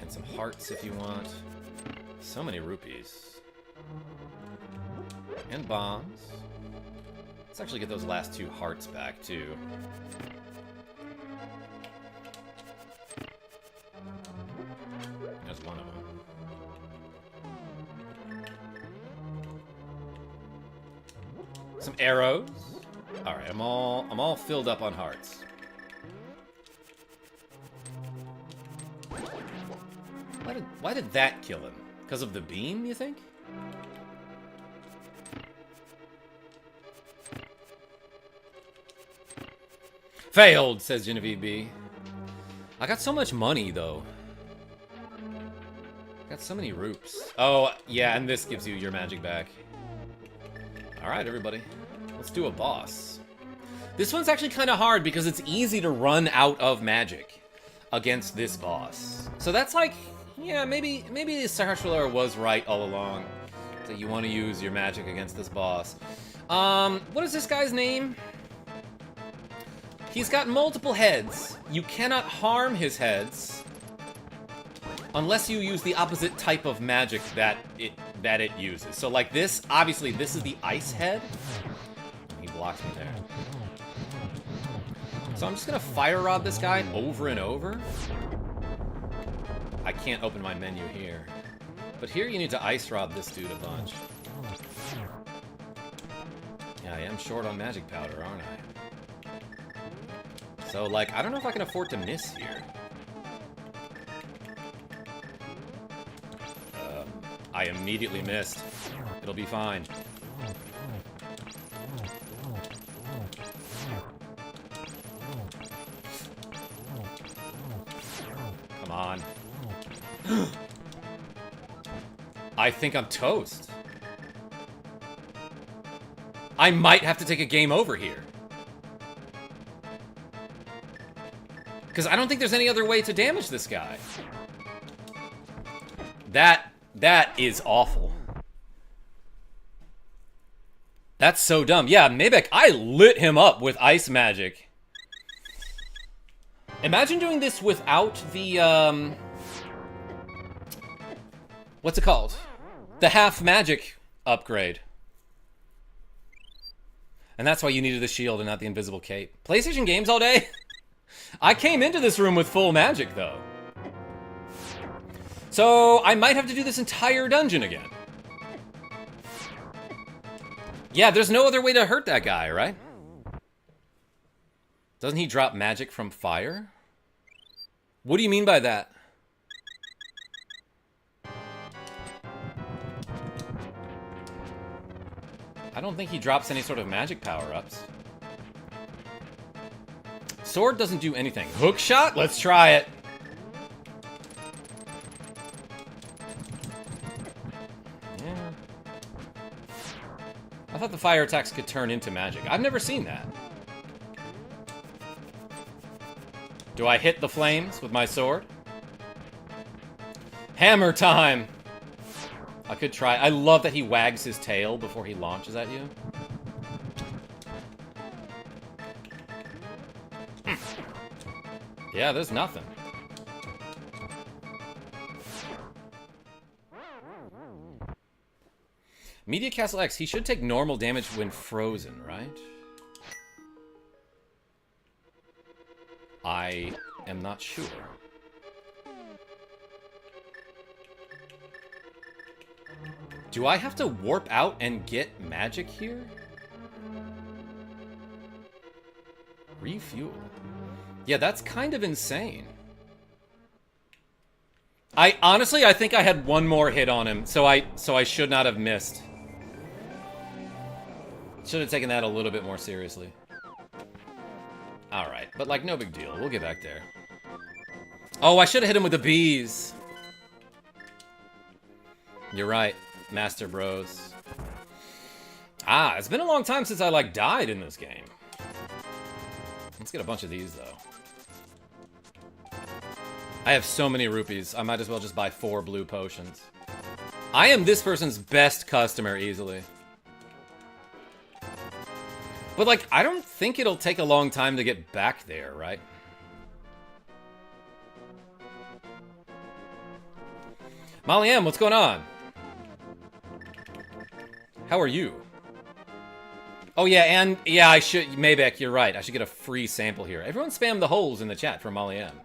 And some hearts if you want. So many rupees. And bombs. Let's actually get those last 2 hearts back, too. There's one of them. Some arrows. Alright, I'm all filled up on hearts. Why did that kill him? Because of the beam, you think? Failed, says Genevieve B. I got so much money, though. Got so many rupes. Oh, yeah, and this gives you your magic back. Alright, everybody. Let's do a boss. This one's actually kind of hard because it's easy to run out of magic against this boss. So that's like, yeah, maybe the Sahasrahlar was right all along. That you want to use your magic against this boss. What is this guy's name? He's got multiple heads. You cannot harm his heads unless you use the opposite type of magic that it uses. So like this, obviously this is the ice head. He blocks me there. So I'm just gonna fire rod this guy over and over. I can't open my menu here. But here you need to ice rod this dude a bunch. Yeah, I am short on magic powder, aren't I? So, like, I don't know if I can afford to miss here. I immediately missed. It'll be fine. Come on. I think I'm toast. I might have to take a game over here. Because I don't think there's any other way to damage this guy. That is awful. That's so dumb. Yeah, Mabek, I lit him up with ice magic. Imagine doing this without the, what's it called? The half magic upgrade. And that's why you needed the shield and not the invisible cape. PlayStation games all day? I came into this room with full magic, though. So, I might have to do this entire dungeon again. Yeah, there's no other way to hurt that guy, right? Doesn't he drop magic from fire? What do you mean by that? I don't think he drops any sort of magic power-ups. Sword doesn't do anything. Hook shot? Let's try it. Yeah. I thought the fire attacks could turn into magic. I've never seen that. Do I hit the flames with my sword? Hammer time! I could try. I love that he wags his tail before he launches at you. Yeah, there's nothing. Media Castle X, he should take normal damage when frozen, right? I am not sure. Do I have to warp out and get magic here? Refuel. Yeah, that's kind of insane. Honestly, I think I had one more hit on him, so I should not have missed. Should have taken that a little bit more seriously. Alright, but like, no big deal. We'll get back there. Oh, I should have hit him with the bees. You're right, Master Bros. Ah, it's been a long time since I, like, died in this game. Let's get a bunch of these, though. I have so many rupees, I might as well just buy 4 blue potions. I am this person's best customer, easily. But, like, I don't think it'll take a long time to get back there, right? Molly M, what's going on? How are you? Oh, yeah, and, yeah, I should, Maybach, you're right. I should get a free sample here. Everyone spam the holes in the chat for Molly M.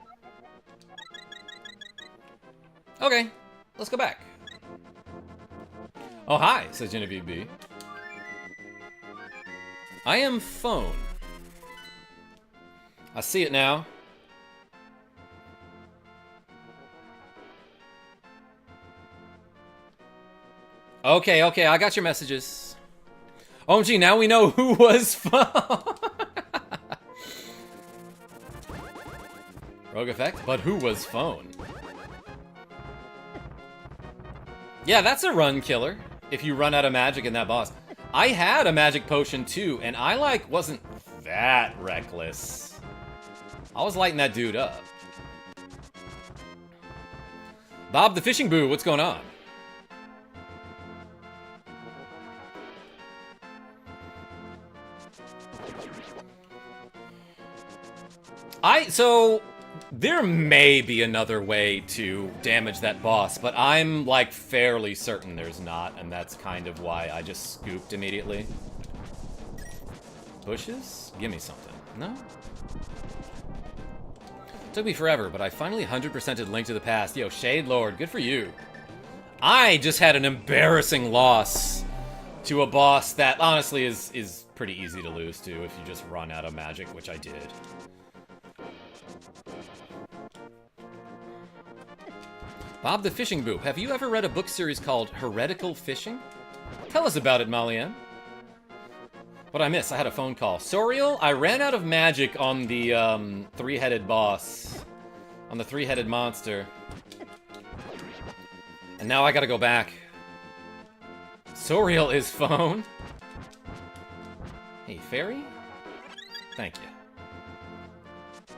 Okay, let's go back. Oh, hi, says Genevieve B. I am phone. I see it now. Okay, okay, I got your messages. OMG, now we know who was phone. RogueEffect, but who was phone? Yeah, that's a run killer. If you run out of magic in that boss. I had a magic potion too, and I, like, wasn't that reckless. I was lighting that dude up. Bob the Fishing Boo, what's going on? So, there may be another way to damage that boss, but I'm, like, fairly certain there's not, and that's kind of why I just scooped immediately. Bushes? Give me something. No? Took me forever, but I finally 100%ed Link to the Past. Yo, Shade Lord, good for you. I just had an embarrassing loss to a boss that, honestly, is pretty easy to lose to if you just run out of magic, which I did. Bob the Fishing Boo, have you ever read a book series called Heretical Fishing? Tell us about it, Molly M. What'd I miss? I had a phone call. Soriel, I ran out of magic on the, three-headed boss. On the three-headed monster. And now I gotta go back. Soriel is phone? Hey, fairy? Thank you.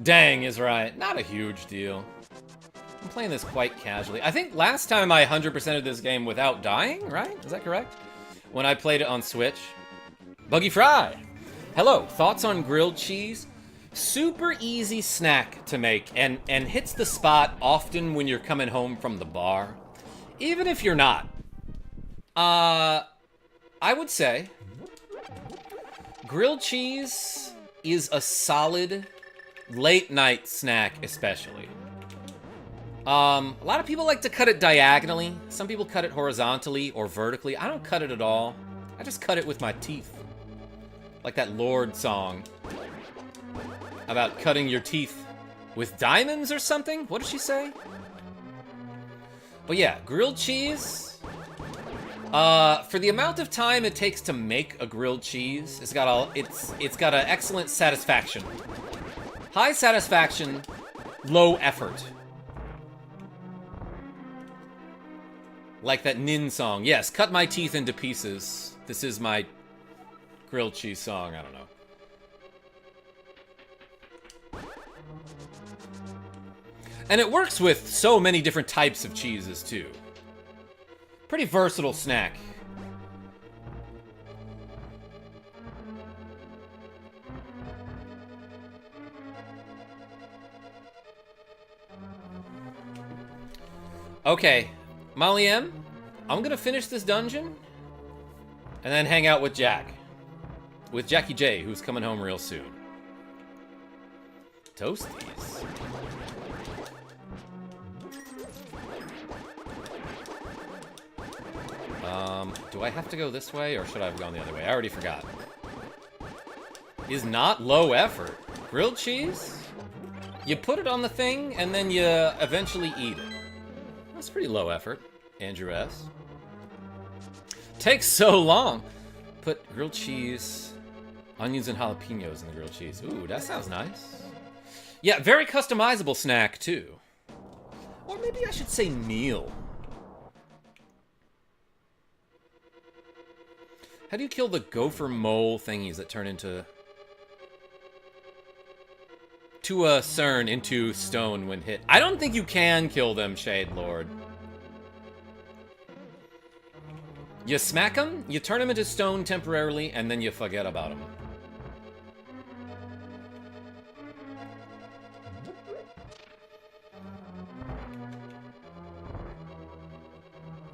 Dang is right. Not a huge deal. I'm playing this quite casually. I think last time I 100%ed this game without dying, right? Is that correct? When I played it on Switch. Buggy Fry! Hello, thoughts on grilled cheese? Super easy snack to make, and hits the spot often when you're coming home from the bar. Even if you're not. I would say grilled cheese is a solid late night snack, especially. A lot of people like to cut it diagonally. Some people cut it horizontally or vertically. I don't cut it at all. I just cut it with my teeth. Like that Lorde song about cutting your teeth with diamonds or something? What did she say? But yeah, grilled cheese. For the amount of time it takes to make a grilled cheese, it's got an excellent satisfaction. High satisfaction, low effort. Like that Nin song. Yes, cut my teeth into pieces. This is my grilled cheese song. I don't know. And it works with so many different types of cheeses, too. Pretty versatile snack. Okay, Molly M, I'm gonna finish this dungeon and then hang out with Jack. With Jackie J, who's coming home real soon. Toasties. Do I have to go this way, or should I have gone the other way? I already forgot. Is not low effort. Grilled cheese? You put it on the thing, and then you eventually eat it. That's pretty low effort, Andrew S. Takes so long. Put grilled cheese, onions and jalapenos in the grilled cheese. Ooh, that sounds nice. Yeah, very customizable snack, too. Or maybe I should say meal. How do you kill the gopher mole thingies that turn into... to a CERN into stone when hit? I don't think you can kill them, Shade Lord. You smack them, you turn them into stone temporarily, and then you forget about them.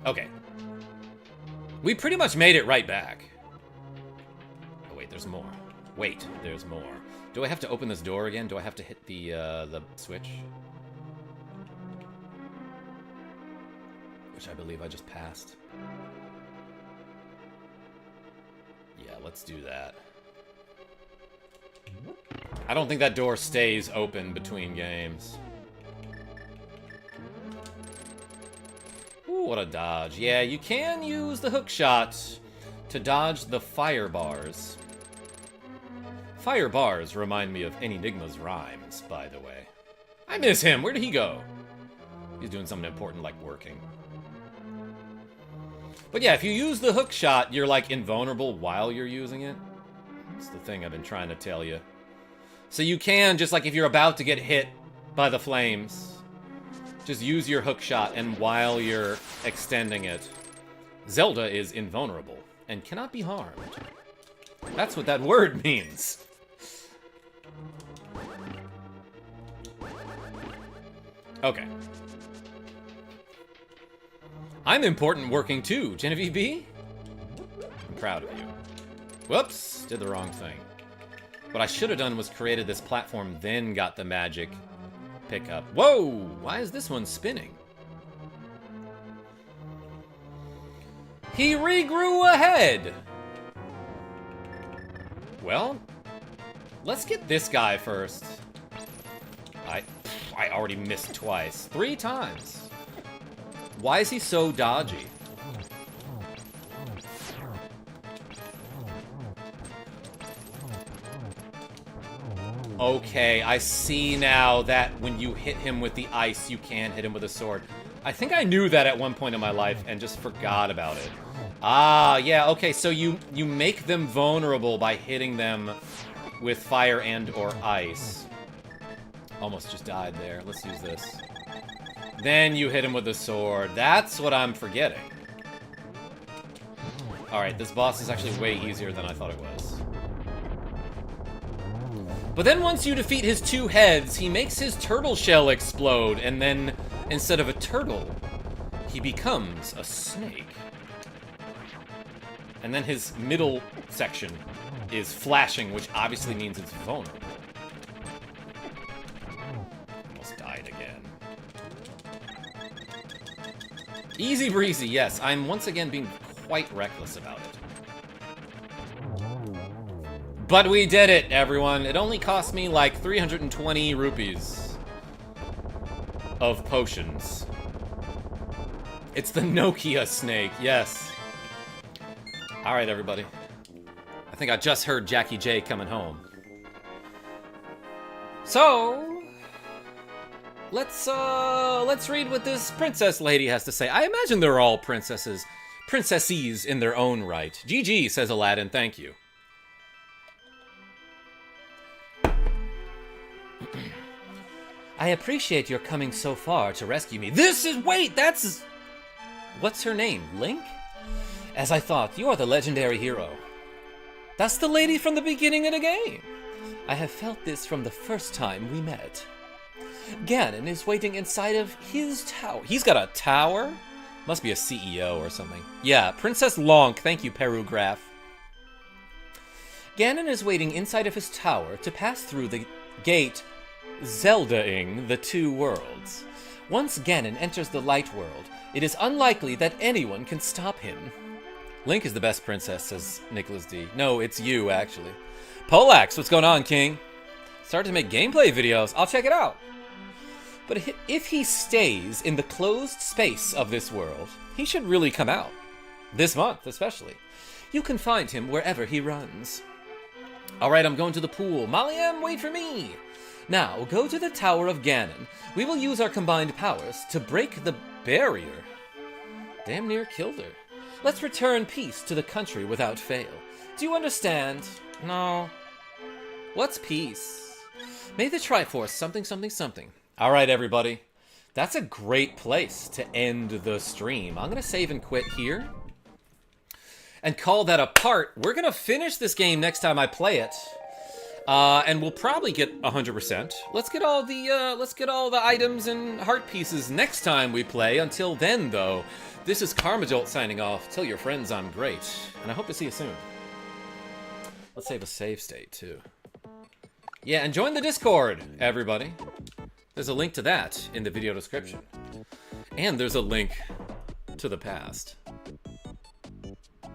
Okay. We pretty much made it right back. Oh, wait, there's more. Wait, there's more. Do I have to open this door again? Do I have to hit the switch? Which I believe I just passed. Yeah, let's do that. I don't think that door stays open between games. Ooh, what a dodge. Yeah, you can use the hook shot to dodge the fire bars. Fire bars remind me of Enigma's rhymes, by the way. I miss him. Where did he go? He's doing something important like working. But yeah, if you use the hook shot, you're like invulnerable while you're using it. That's the thing I've been trying to tell you. So you can, just like if you're about to get hit by the flames, just use your hook shot, and while you're extending it, Zelda is invulnerable and cannot be harmed. That's what that word means. Okay. I'm important working too, Genevieve B. I'm proud of you. Whoops, did the wrong thing. What I should have done was created this platform, then got the magic pickup. Whoa! Why is this one spinning? He regrew a head! Well, let's get this guy first. I already missed twice. 3 times. Why is he so dodgy? Okay, I see now that when you hit him with the ice, you can hit him with a sword. I think I knew that at one point in my life and just forgot about it. Ah, yeah, okay, so you make them vulnerable by hitting them with fire and or ice. Almost just died there. Let's use this. Then you hit him with a sword. That's what I'm forgetting. Alright, this boss is actually way easier than I thought it was. But then once you defeat his 2 heads, he makes his turtle shell explode, and then, instead of a turtle, he becomes a snake. And then his middle section is flashing, which obviously means it's vulnerable. Almost died again. Easy breezy, yes. I'm once again being quite reckless about it. But we did it, everyone. It only cost me like 320 rupees of potions. It's the Nokia snake, yes. Alright, everybody. I think I just heard Jackie J coming home. So, let's read what this princess lady has to say. I imagine they're all princesses in their own right. GG, says Aladdin, thank you. I appreciate your coming so far to rescue me. Wait, that's... What's her name, Link? As I thought, you are the legendary hero. That's the lady from the beginning of the game. I have felt this from the first time we met. Ganon is waiting inside of his tower. He's got a tower? Must be a CEO or something. Yeah, Princess Lonk. Thank you, Perugraph. Ganon is waiting inside of his tower to pass through the gate Zelda-ing the two worlds. Once Ganon enters the light world, it is unlikely that anyone can stop him. Link is the best princess, says Nicholas D. No, it's you, actually. Polax, what's going on, King? Started to make gameplay videos. I'll check it out. But if he stays in the closed space of this world, he should really come out. This month, especially. You can find him wherever he runs. Alright, I'm going to the pool. Maliam, wait for me! Now, go to the Tower of Ganon. We will use our combined powers to break the barrier. Damn near killed her. Let's return peace to the country without fail. Do you understand? No. What's peace? May the Triforce something something something. Alright, everybody. That's a great place to end the stream. I'm going to save and quit here. And call that a part. We're going to finish this game next time I play it. And we'll probably get 100%. Let's get all the items and heart pieces next time we play. Until then, though, this is KarmaJolt signing off. Tell your friends I'm great, and I hope to see you soon. Let's save a save state too. Yeah, and join the Discord, everybody. There's a link to that in the video description, and there's a link to the past.